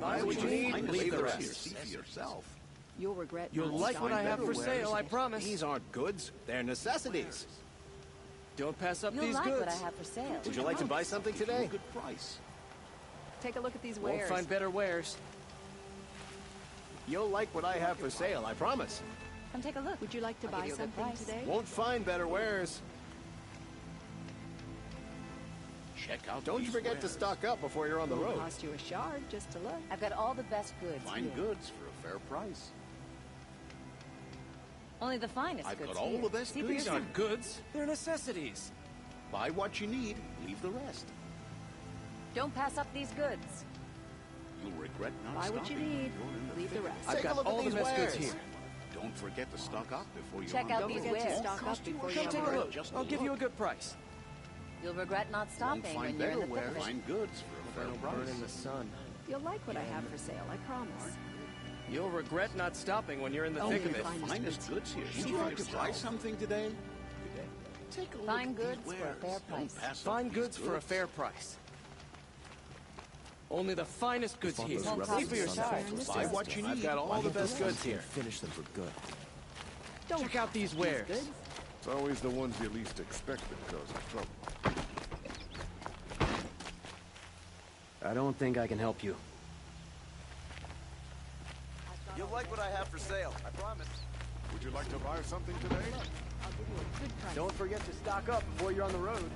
Buy what you need, leave the rest. See for yourself. You'll regret You'll not like what I have for Better sale, I wares. promise. These aren't goods, they're necessities. Don't pass up You'll these like goods. what I have for sale. Would you like to buy something today? Good price. Take a look at these Won't wares. find better wares. You'll like what I have for sale, I promise. Come take a look. Would you like to I'll buy give you a good something price. today? Won't find better wares. Check out Don't you forget to stock up before you're on the Won't road. cost you a shard just to look. I've got all the best goods. Find here. goods for a fair price. Only the finest I've goods got all here. the best See for goods. These yourself. aren't goods, they're necessities. Buy what you need, leave the rest. Don't pass up these goods. You'll regret not Buy what you stopping. need, You're in leave the rest. I've Take a got look at all the these best goods wares. here. Don't forget to stock up before you're Check on out the these road. wares. Won't Stock cost up you before a you're Come on take the a road. look. Just I'll give you a good price. You'll regret not stopping Won't when find you're in better the thick of wares. it. Find goods for a fair Burn price. in the sun. You'll like what I have for sale, I promise. You'll regret not stopping when you're in the Only thick of the it. Finest goods here. Would See you for like to buy yourself. something today? Take a look Fine at goods these for a wares. fair Don't price. pass up Fine these goods for a fair price. Only the finest goods here. Won't See cost for you a yourself. shard. Buy what you need. I've got all the best goods here. Finish them for good. Don't Check out these wares. It's always the ones you least expect that cause trouble. I don't think I can help you. You'll like what I have for sale, I promise. Would you like to buy something today? I'll give you a good price. Don't forget to stock up before you're on the road.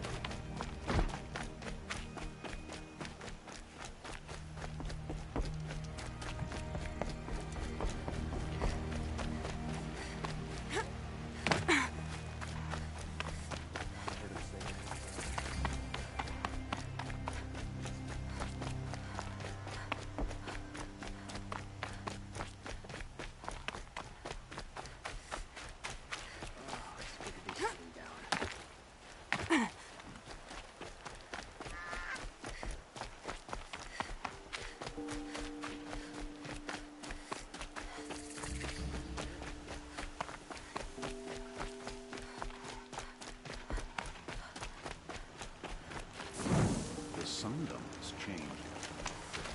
The Sundom has changed.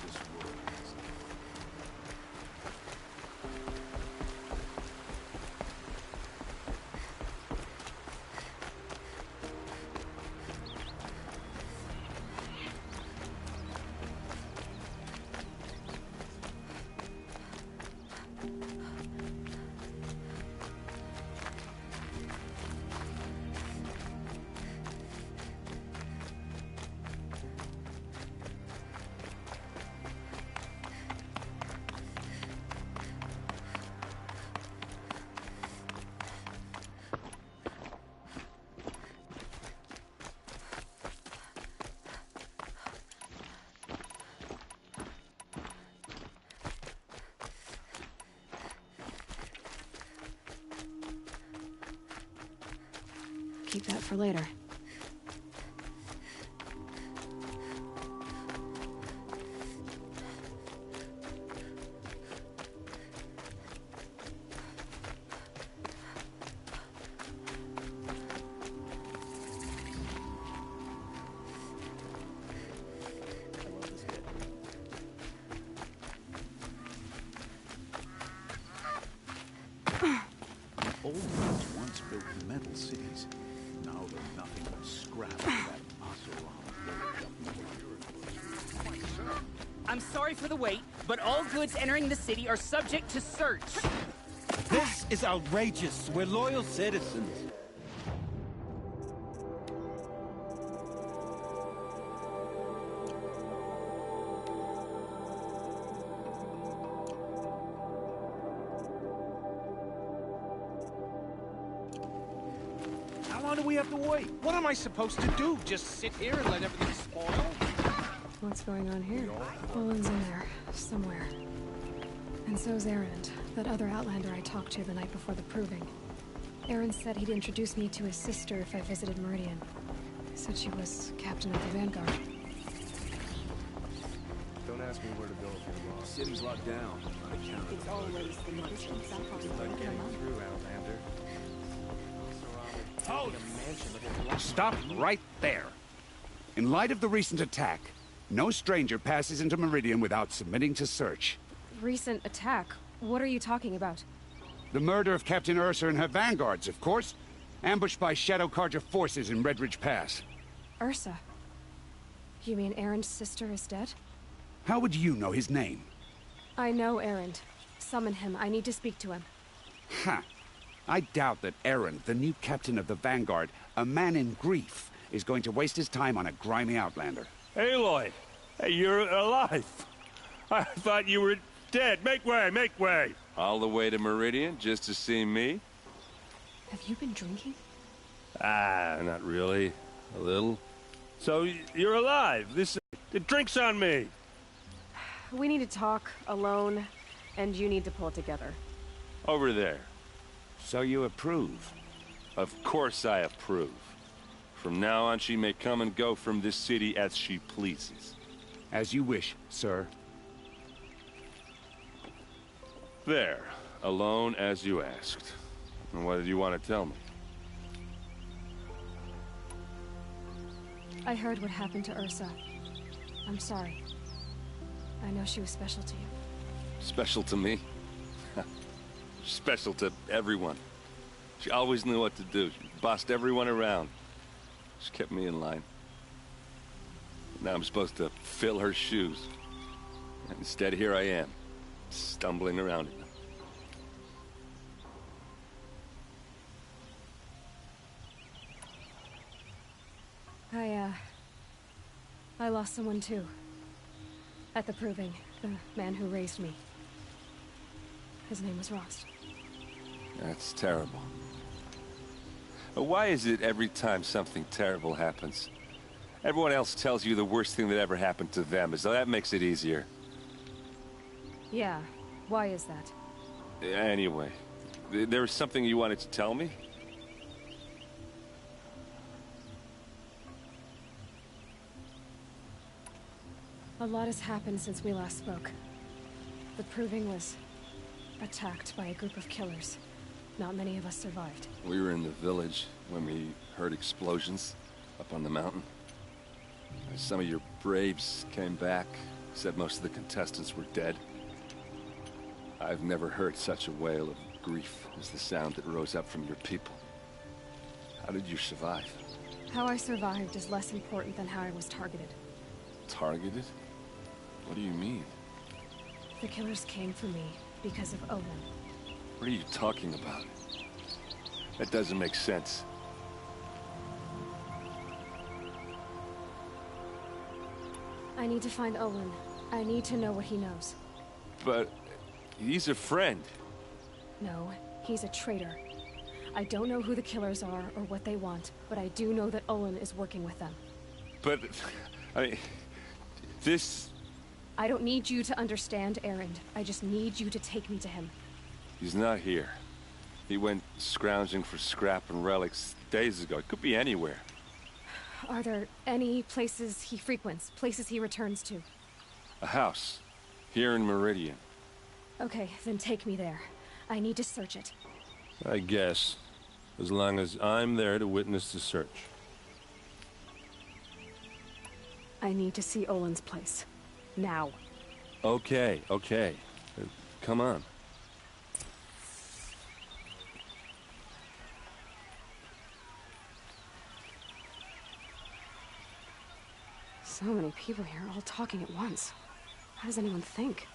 This world has. Keep that for later. Old ones once built metal cities. Now they're nothing but scrap of that Asaram. I'm sorry for the wait, but all goods entering the city are subject to search. This is outrageous. We're loyal citizens. How long do we have to wait? What am I supposed to do? Just sit here and let everything spoil? What's going on here? Olin's in there, somewhere. And so's Erend, that other Outlander I talked to the night before the proving. Erend said he'd introduce me to his sister if I visited Meridian. Said she was captain of the Vanguard. Don't ask me where to go if you're lost. City's locked down on account of It's always the merchants. I'll probably Not getting them up. through, Outlander. Stop right there. In light of the recent attack, No stranger passes into Meridian without submitting to search. Recent attack? What are you talking about? The murder of Captain Ursa and her vanguards, of course. Ambushed by Shadow Carja forces in Redridge Pass. Ursa? You mean Erend's sister is dead? How would you know his name? I know Erend. Summon him. I need to speak to him. Ha! I doubt that Erend, the new captain of the Vanguard, a man in grief, is going to waste his time on a grimy outlander. Aloy! Hey, you're alive! I thought you were dead. Make way, make way! All the way to Meridian just to see me? Have you been drinking? Ah, not really. A little. So, you're alive. The drink's on me. We need to talk, alone, and you need to pull it together. Over there. So you approve? Of course I approve. From now on, she may come and go from this city as she pleases. As you wish, sir. There. Alone as you asked. And what did you want to tell me? I heard what happened to Ursa. I'm sorry. I know she was special to you. Special to me? Special to everyone. She always knew what to do. She bossed everyone around. She kept me in line. Now I'm supposed to fill her shoes. And instead, here I am, stumbling around in them. I lost someone too. At the Proving, the man who raised me. His name was Rost. That's terrible. But why is it every time something terrible happens, everyone else tells you the worst thing that ever happened to them, as though that makes it easier? Yeah, why is that? Anyway, there was something you wanted to tell me? A lot has happened since we last spoke. The Proving was attacked by a group of killers. Not many of us survived. We were in the village when we heard explosions up on the mountain. Some of your braves came back, said most of the contestants were dead. I've never heard such a wail of grief as the sound that rose up from your people. How did you survive? How I survived is less important than how I was targeted. Targeted? What do you mean? The killers came for me because of Olin. What are you talking about? That doesn't make sense. I need to find Olin. I need to know what he knows. But he's a friend. No, he's a traitor. I don't know who the killers are or what they want, but I do know that Olin is working with them. But, I mean, this... I don't need you to understand Erend. I just need you to take me to him. He's not here. He went scrounging for scrap and relics days ago. It could be anywhere. Are there any places he frequents? Places he returns to? A house. Here in Meridian. Okay, then take me there. I need to search it. I guess. As long as I'm there to witness the search. I need to see Olin's place. Now. Okay. Come on. So many people here, all talking at once. How does anyone think?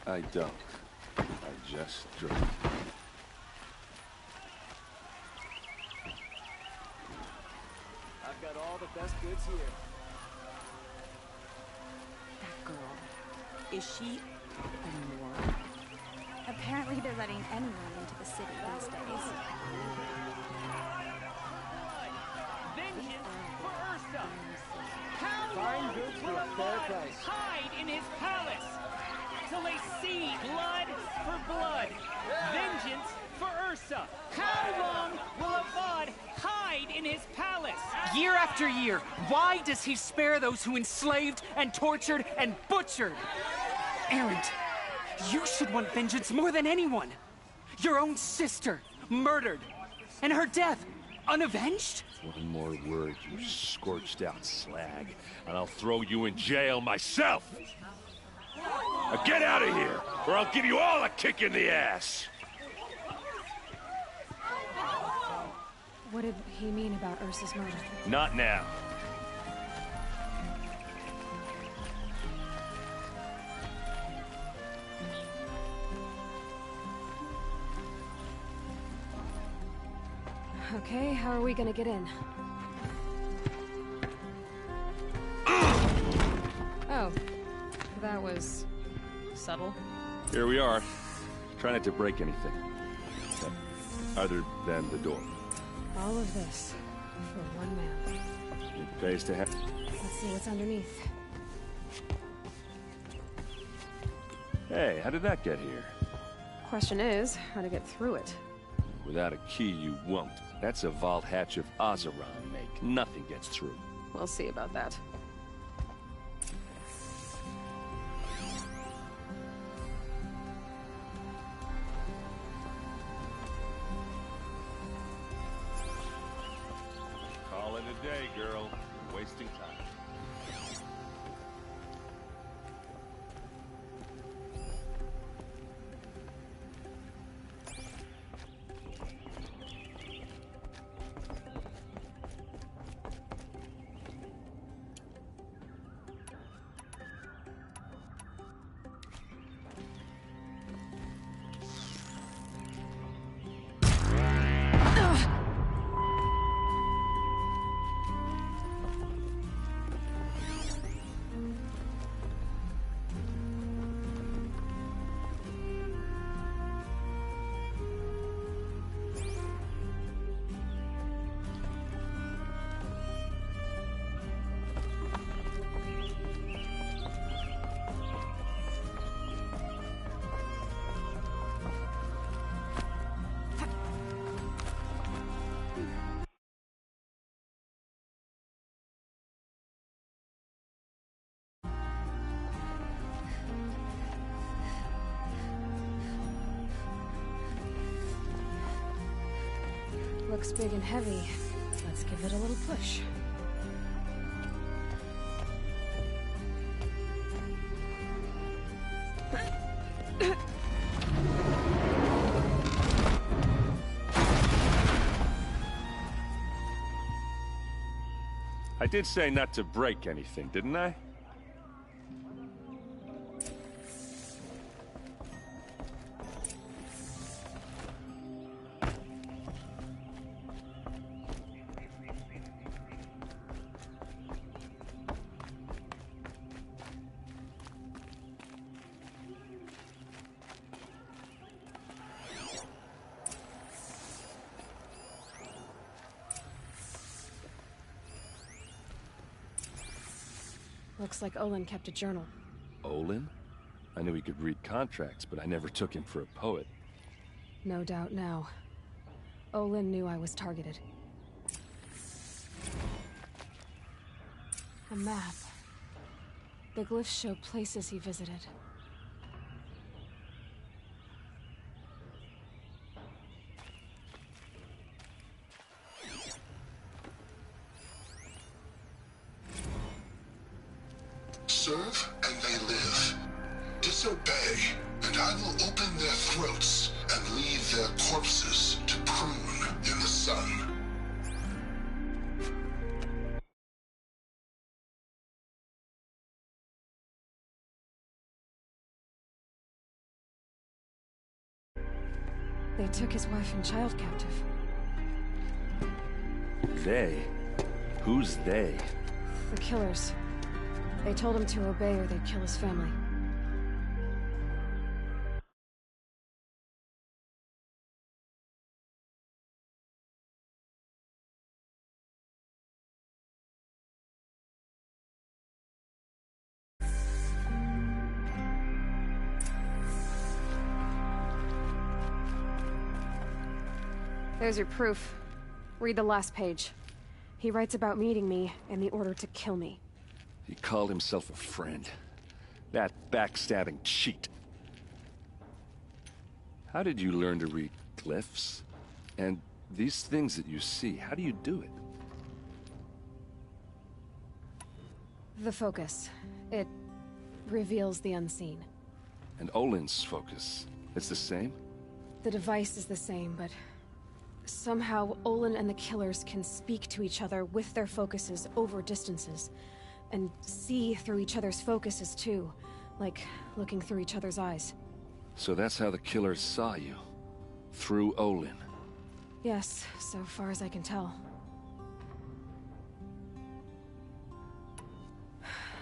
I don't. I just drink. I've got all the best goods here. That girl. Is she anymore? Apparently they're letting anyone into the city these days. Vengeance for Ursa! How Fine long goods will for a a fair god price. hide in his palace? Till they see blood for blood. Vengeance for Ursa. How long will a god hide in his palace? Year after year, why does he spare those who enslaved and tortured and butchered? Erend, you should want vengeance more than anyone. Your own sister, murdered. And her death, unavenged? One more word, you scorched out slag, and I'll throw you in jail myself! Now get out of here, or I'll give you all a kick in the ass! What did he mean about Ursa's murder? Not now. Okay, how are we gonna get in? Oh, that was subtle. Here we are. Try not to break anything. Other than the door. All of this for one man. It pays to have... Let's see what's underneath. Hey, how did that get here? Question is, how to get through it. Without a key, you won't. That's a vault hatch of Oseram make. Nothing gets through. We'll see about that. Call it a day, girl. You're wasting time. Looks big and heavy. Let's give it a little push. I did say not to break anything, didn't I? Looks like Olin kept a journal. Olin? I knew he could read contracts, but I never took him for a poet. No doubt now. Olin knew I was targeted. A map. The glyphs show places he visited. Serve and they live. Disobey, and I will open their throats and leave their corpses to prune in the sun. They took his wife and child captive. They? Who's they? The killers. They told him to obey or they'd kill his family. There's your proof. Read the last page. He writes about meeting me and the order to kill me. He called himself a friend. That backstabbing cheat. How did you learn to read glyphs? And these things that you see, how do you do it? The focus. It reveals the unseen. And Olin's focus, it's the same? The device is the same, but somehow Olin and the killers can speak to each other with their focuses over distances. And see through each other's focuses too, like looking through each other's eyes. So that's how the killers saw you? Through Olin? Yes, so far as I can tell.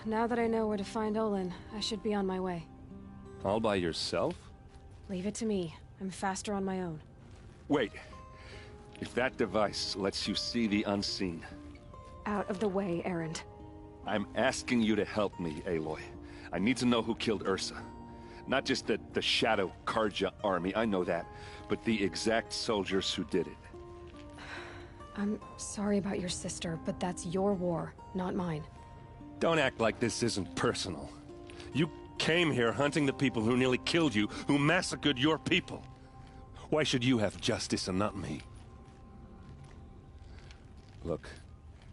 Now that I know where to find Olin, I should be on my way. All by yourself? Leave it to me. I'm faster on my own. Wait. If that device lets you see the unseen... Out of the way, Erend. I'm asking you to help me, Aloy. I need to know who killed Ursa. Not just the Shadow Carja army, I know that, but the exact soldiers who did it. I'm sorry about your sister, but that's your war, not mine. Don't act like this isn't personal. You came here hunting the people who nearly killed you, who massacred your people. Why should you have justice and not me? Look,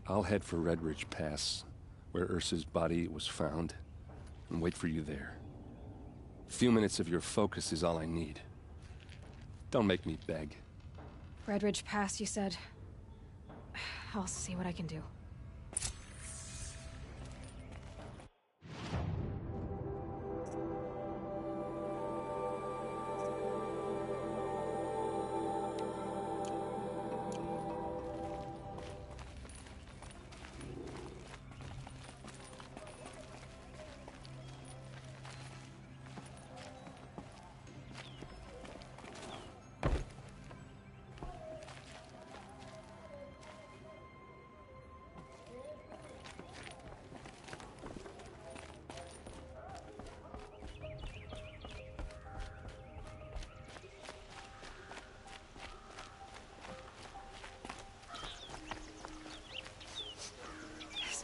I'll head for Redridge Pass, where Ursa's body was found, and wait for you there. A few minutes of your focus is all I need. Don't make me beg. Redridge Pass, you said? I'll see what I can do.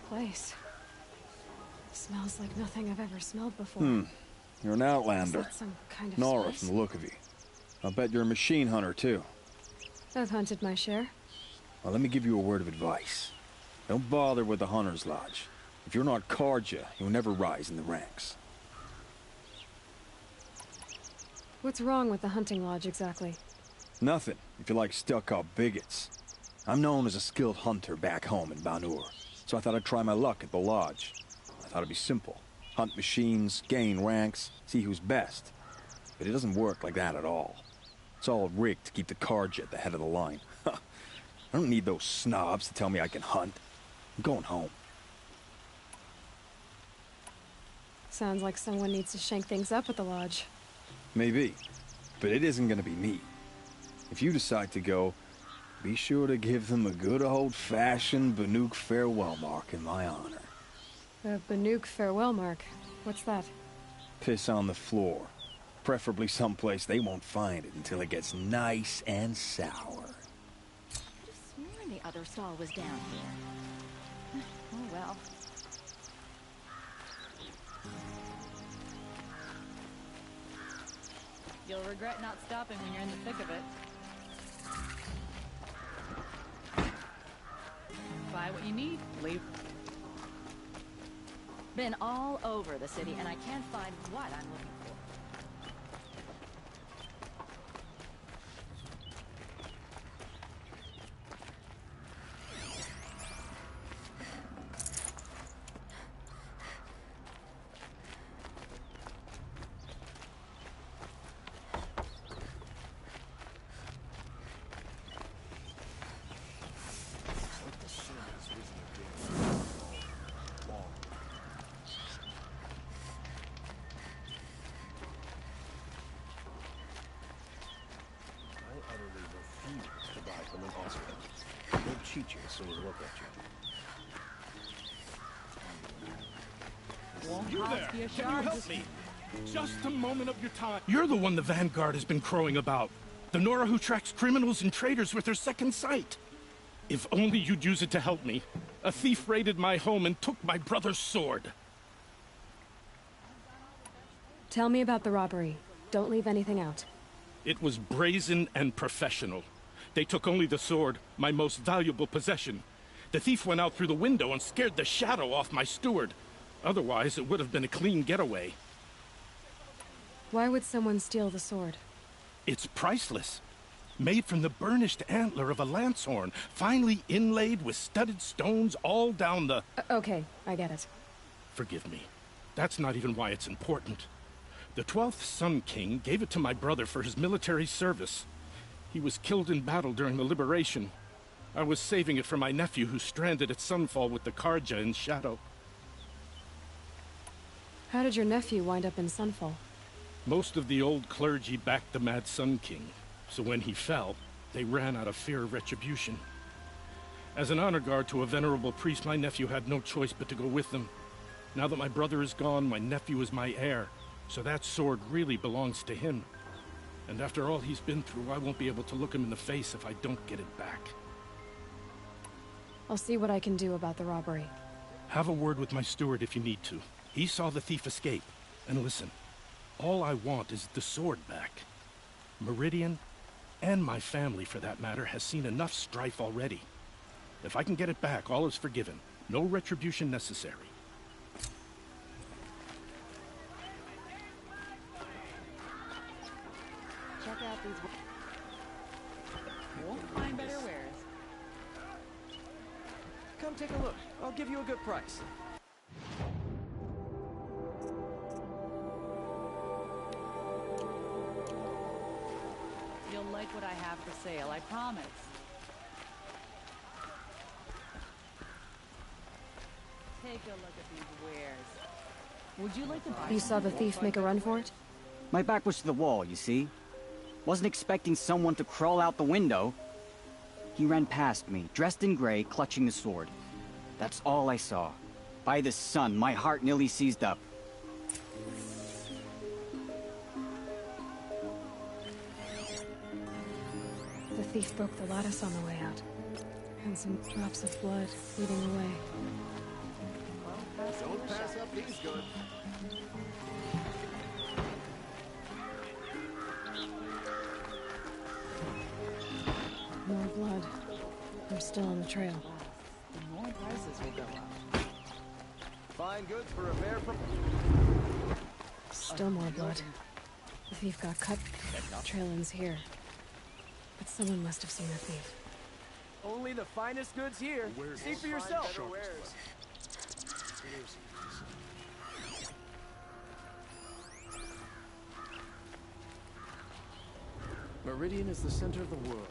Place. Smells like nothing I've ever smelled before. You're an outlander. Is that some kind of Nora, spice? from the look of you. I'll bet you're a machine hunter, too. I've hunted my share. Well, let me give you a word of advice. Don't bother with the Hunter's Lodge. If you're not Carja, you'll never rise in the ranks. What's wrong with the hunting lodge, exactly? Nothing, if you like stuck-up bigots. I'm known as a skilled hunter back home in Banur. So I thought I'd try my luck at the lodge. I thought it'd be simple. Hunt machines, gain ranks, see who's best. But it doesn't work like that at all. It's all rigged to keep the Carja at the head of the line. I don't need those snobs to tell me I can hunt. I'm going home. Sounds like someone needs to shake things up at the lodge. Maybe. But it isn't gonna be me. If you decide to go, be sure to give them a good old-fashioned Banuk farewell mark in my honor. A Banuk farewell mark? What's that? Piss on the floor. Preferably someplace they won't find it until it gets nice and sour. I could have sworn the other stall was down here. Oh well. You'll regret not stopping when you're in the thick of it. Buy what you need, leave. Been all over the city, and I can't find what I'm looking for. So we'll look at you. You there! Can you help me? Just a moment of your time. You're the one the Vanguard has been crowing about. The Nora who tracks criminals and traitors with her second sight. If only you'd use it to help me. A thief raided my home and took my brother's sword. Tell me about the robbery. Don't leave anything out. It was brazen and professional. They took only the sword, my most valuable possession. The thief went out through the window and scared the shadow off my steward. Otherwise, it would have been a clean getaway. Why would someone steal the sword? It's priceless. Made from the burnished antler of a lancehorn, finely inlaid with studded stones all down the... Okay, I get it. Forgive me. That's not even why it's important. The 12th Sun King gave it to my brother for his military service. He was killed in battle during the Liberation. I was saving it for my nephew who's stranded at Sunfall with the Karja in Shadow. How did your nephew wind up in Sunfall? Most of the old clergy backed the Mad Sun King, so when he fell, they ran out of fear of retribution. As an honor guard to a venerable priest, my nephew had no choice but to go with them. Now that my brother is gone, my nephew is my heir, so that sword really belongs to him. And after all he's been through, I won't be able to look him in the face if I don't get it back. I'll see what I can do about the robbery. Have a word with my steward if you need to. He saw the thief escape. And listen, all I want is the sword back. Meridian, and my family for that matter, has seen enough strife already. If I can get it back, all is forgiven. No retribution necessary. Check out these... Won't find better wares. Come take a look. I'll give you a good price. You'll like what I have for sale, I promise. Take a look at these wares. Would you like to buy... You saw the thief make a run for it? My back was to the wall, you see? Wasn't expecting someone to crawl out the window. He ran past me, dressed in gray, clutching the sword. That's all I saw. By the sun, my heart nearly seized up. The thief broke the lattice on the way out. And some drops of blood leading away. Don't pass up these goods. More blood. I'm still on the trail. The more prices will go up. Fine goods for a fair... Still more blood. The thief got cut. Trail ends here. But someone must have seen the thief. Only the finest goods here. See for yourself. Meridian is the center of the world.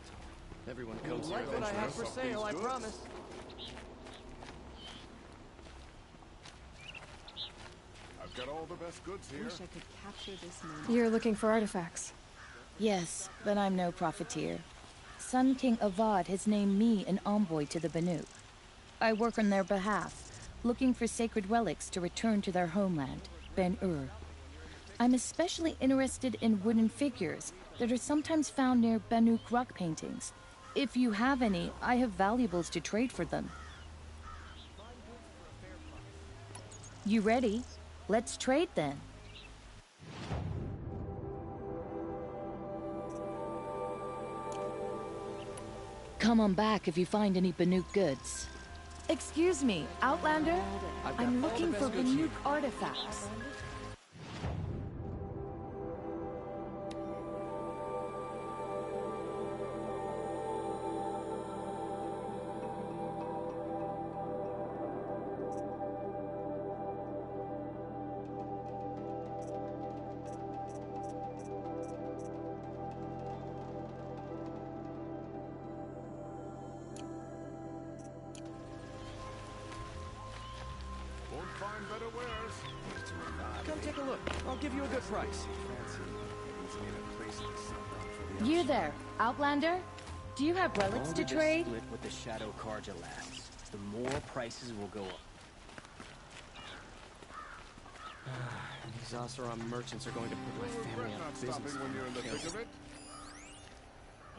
Everyone comes here. Like what I have for sale, I promise. I've got all the best goods here. Wish I could capture this moment. You're looking for artifacts. Yes, but I'm no profiteer. Sun King Avad has named me an envoy to the Banu. I work on their behalf, looking for sacred relics to return to their homeland, Ben-Ur. I'm especially interested in wooden figures that are sometimes found near Banuk rock paintings. If you have any, I have valuables to trade for them. You ready? Let's trade then. Come on back if you find any Banuk goods. Excuse me, Outlander? I'm looking for Banuk artifacts. Come take a look. I'll give you a good price. You there, Outlander? Do you have relics to trade? Split with the Shadow Karja lasts, the more prices will go up. These Oseram merchants are going to put my family out of business. When you're in the thick of it.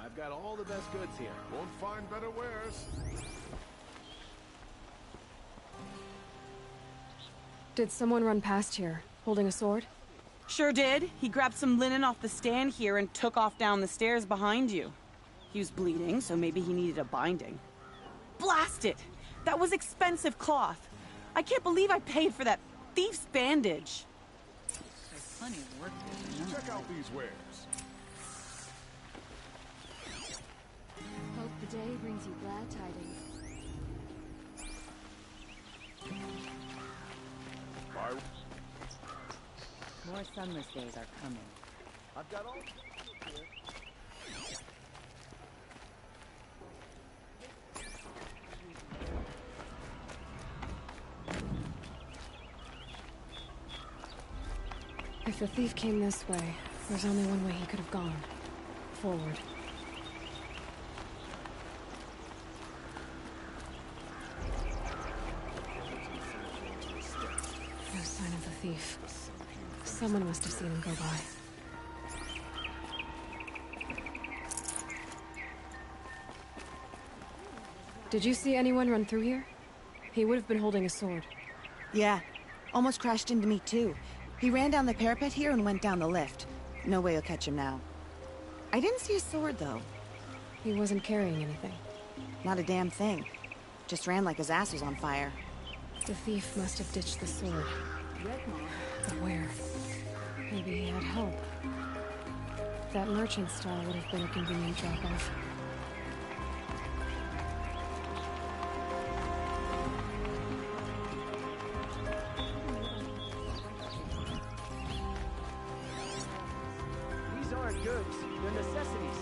I've got all the best goods here. Won't find better wares. Did someone run past here, holding a sword? Sure did. He grabbed some linen off the stand here and took off down the stairs behind you. He was bleeding, so maybe he needed a binding. Blast it! That was expensive cloth. I can't believe I paid for that thief's bandage. There's plenty of work there. Check out these wares. Hope the day brings you glad tidings. More sunless days are coming. I've got all... If the thief came this way, there's only one way he could have gone. Forward. No sign of the thief. Someone must have seen him go by. Did you see anyone run through here? He would have been holding a sword. Yeah. Almost crashed into me, too. He ran down the parapet here and went down the lift. No way you'll catch him now. I didn't see a sword, though. He wasn't carrying anything. Not a damn thing. Just ran like his ass was on fire. The thief must have ditched the sword. But where? Maybe he had help. That merchant stall would have been a convenient drop-off. These aren't goods, they're necessities.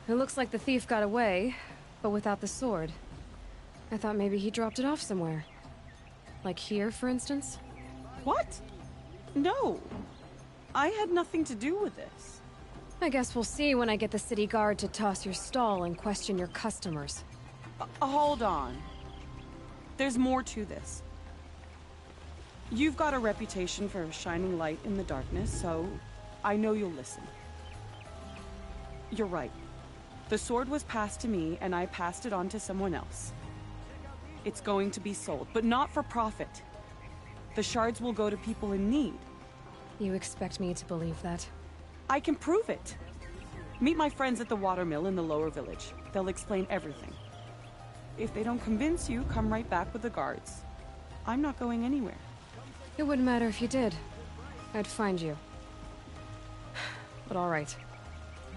It looks like the thief got away, but without the sword. I thought maybe he dropped it off somewhere. Like here, for instance? What? No. I had nothing to do with this. I guess we'll see when I get the city guard to toss your stall and question your customers. Hold on. There's more to this. You've got a reputation for shining light in the darkness, so I know you'll listen. You're right. The sword was passed to me, and I passed it on to someone else. It's going to be sold, but not for profit. The shards will go to people in need. You expect me to believe that? I can prove it. Meet my friends at the watermill in the lower village. They'll explain everything. If they don't convince you, come right back with the guards. I'm not going anywhere. It wouldn't matter if you did. I'd find you. But all right.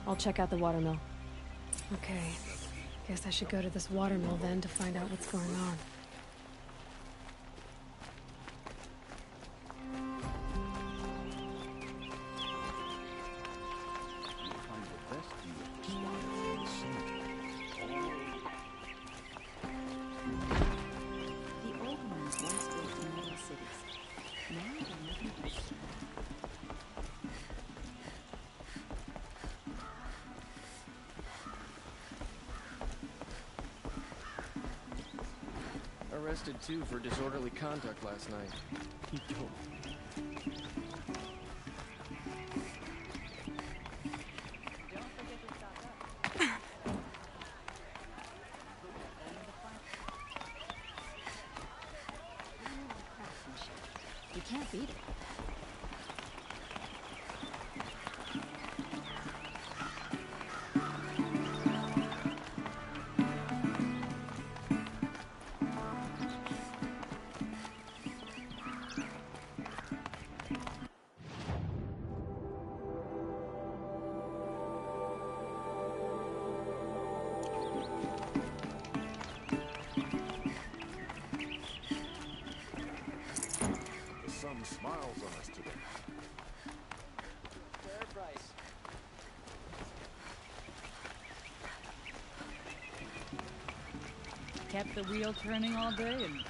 I'll check out the watermill. Okay. Guess I should go to this watermill then to find out what's going on. The old ones once built metal cities. Now they're nothing but stone. Arrested too for disorderly conduct last night. He told me. You can't beat it. The sun smiles on us today. Fair price. Kept the wheel turning all day and...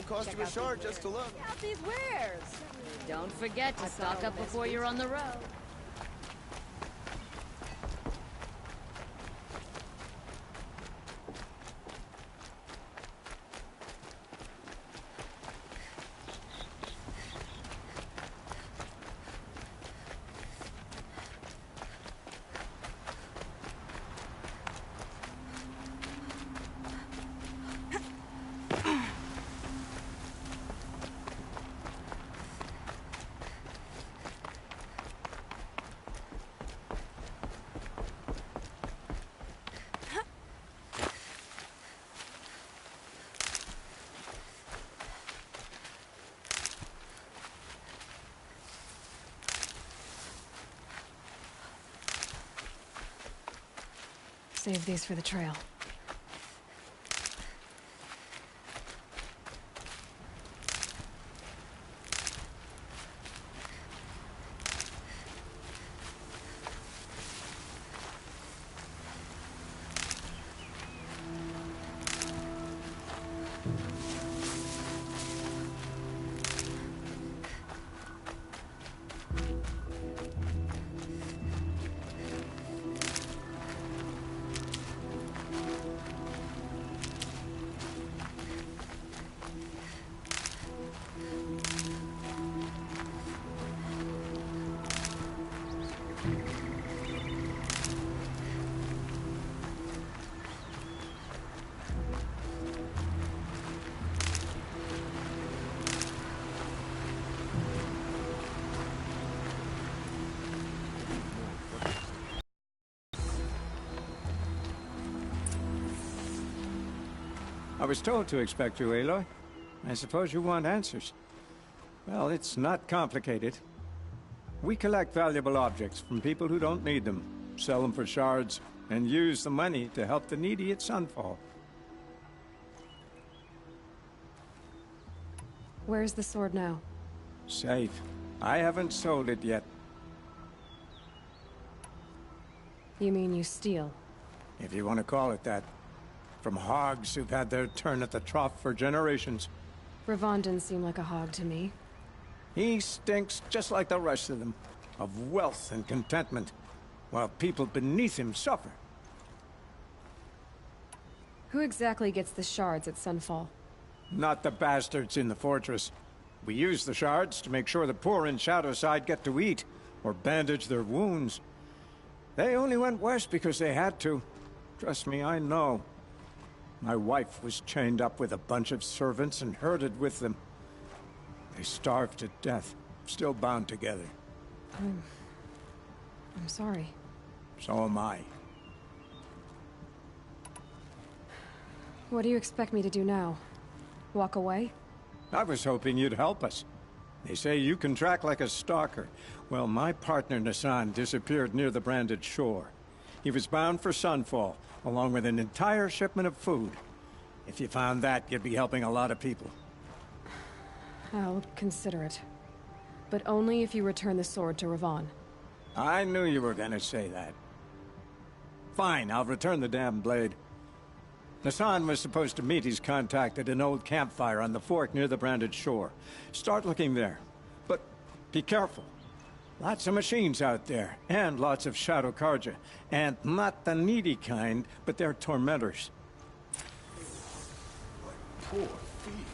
cost you a shard just to look. Check out these wares. Don't forget to stock up before you're on the road. Save these for the trail. I was told to expect you, Aloy. I suppose you want answers. Well, it's not complicated. We collect valuable objects from people who don't need them, sell them for shards, and use the money to help the needy at Sunfall. Where's the sword now? Safe. I haven't sold it yet. You mean you steal? If you want to call it that. From hogs who've had their turn at the trough for generations. Ravon didn't seem like a hog to me. He stinks just like the rest of them, of wealth and contentment, while people beneath him suffer. Who exactly gets the shards at Sunfall? Not the bastards in the fortress. We use the shards to make sure the poor in Shadowside get to eat, or bandage their wounds. They only went west because they had to. Trust me, I know. My wife was chained up with a bunch of servants and herded with them. They starved to death, still bound together. I'm sorry. So am I. What do you expect me to do now? Walk away? I was hoping you'd help us. They say you can track like a stalker. Well, my partner Nassan disappeared near the branded shore. He was bound for Sunfall, along with an entire shipment of food. If you found that, you'd be helping a lot of people. I'll consider it. But only if you return the sword to Ravon. I knew you were gonna say that. Fine, I'll return the damn blade. Nassan was supposed to meet his contact at an old campfire on the fork near the branded shore. Start looking there. But be careful. Lots of machines out there, and lots of Shadow Carja. And not the needy kind, but they're tormentors. Poor feet.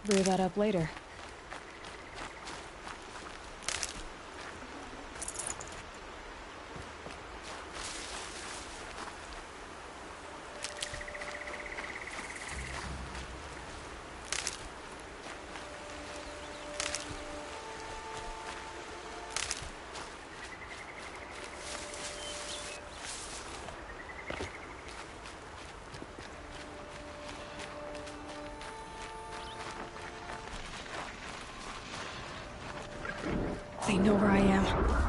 Brew that up later. They know where I am.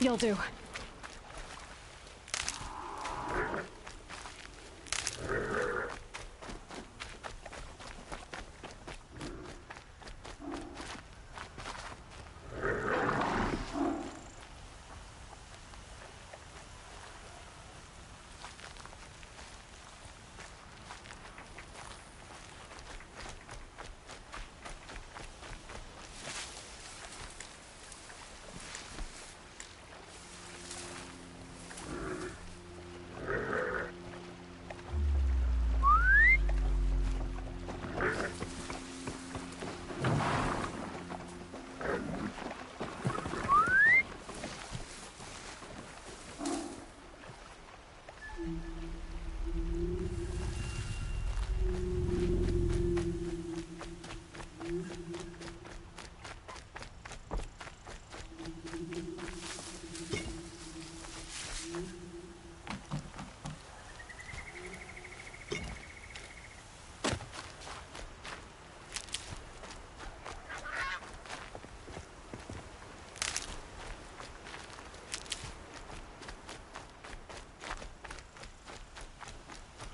You'll do.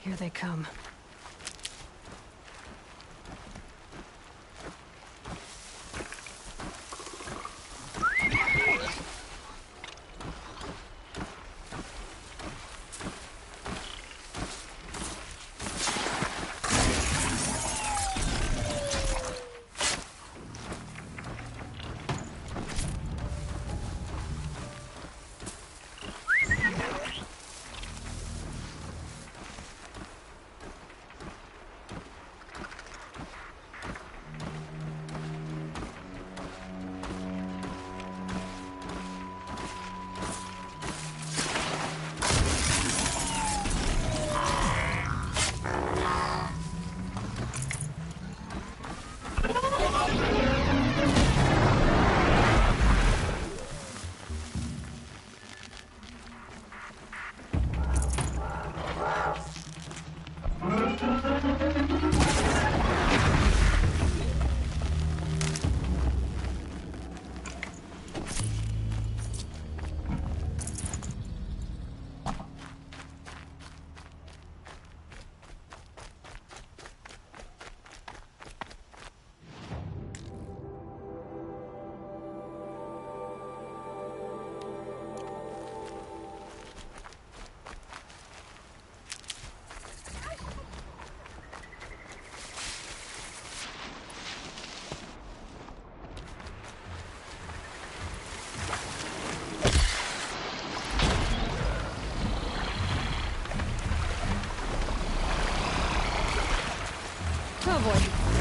Here they come. Oh boy.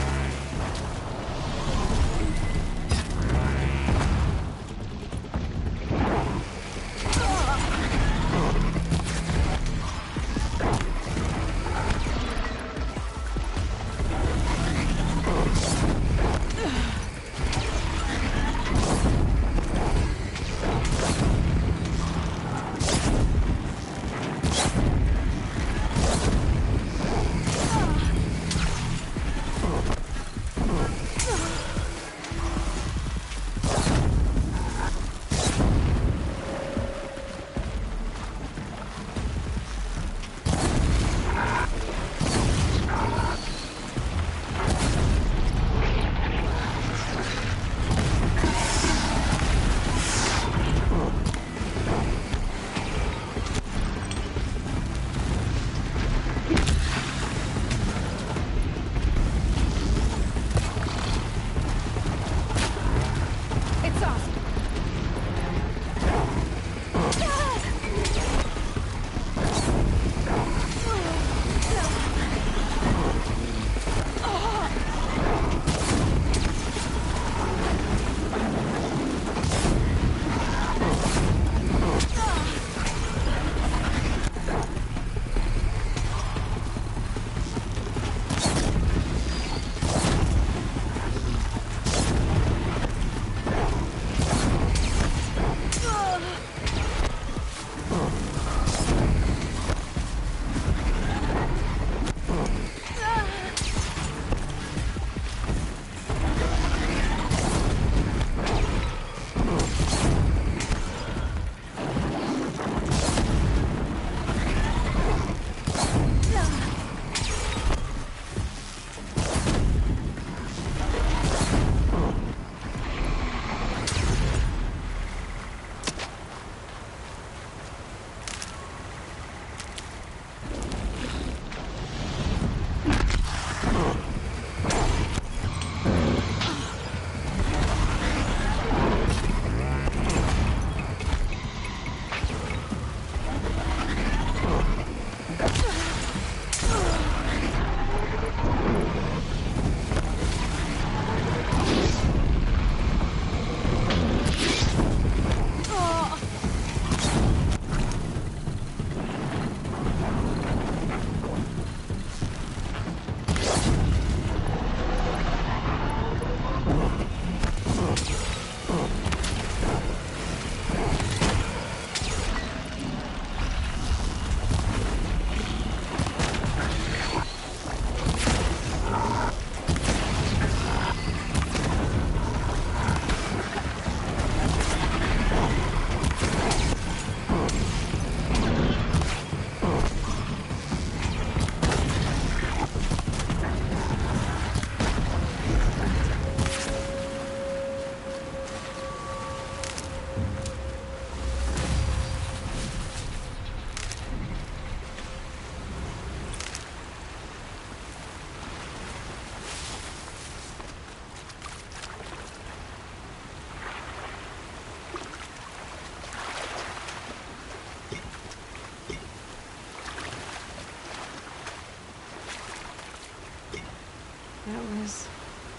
That was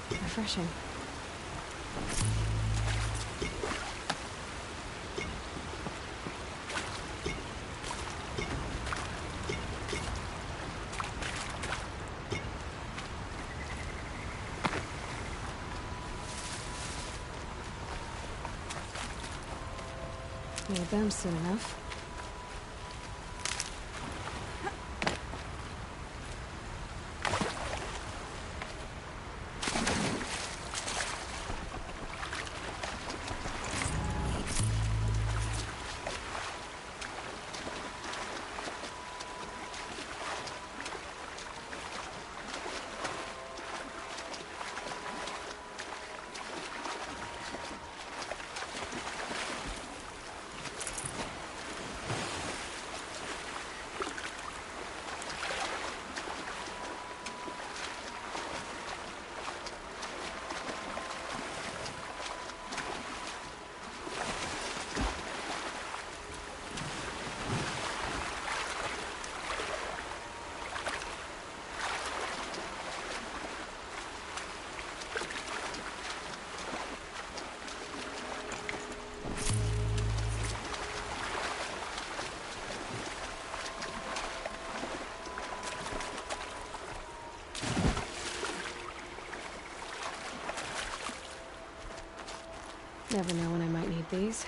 refreshing. Need them soon enough. Never know when I might need these.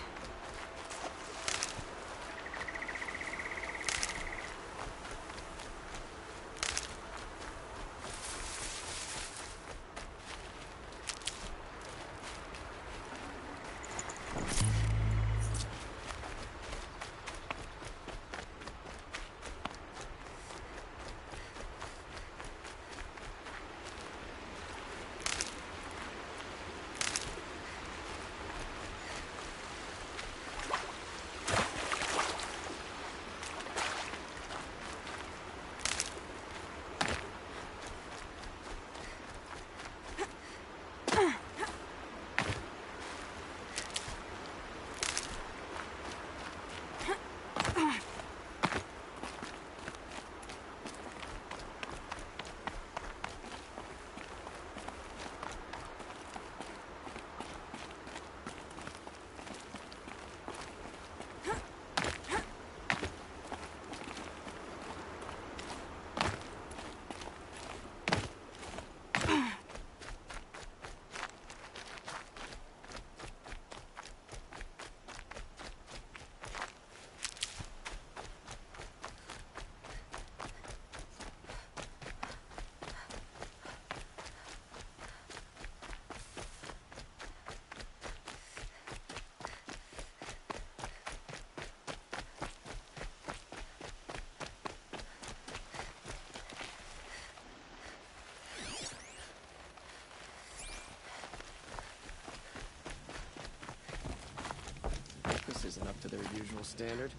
This isn't up to their usual standard.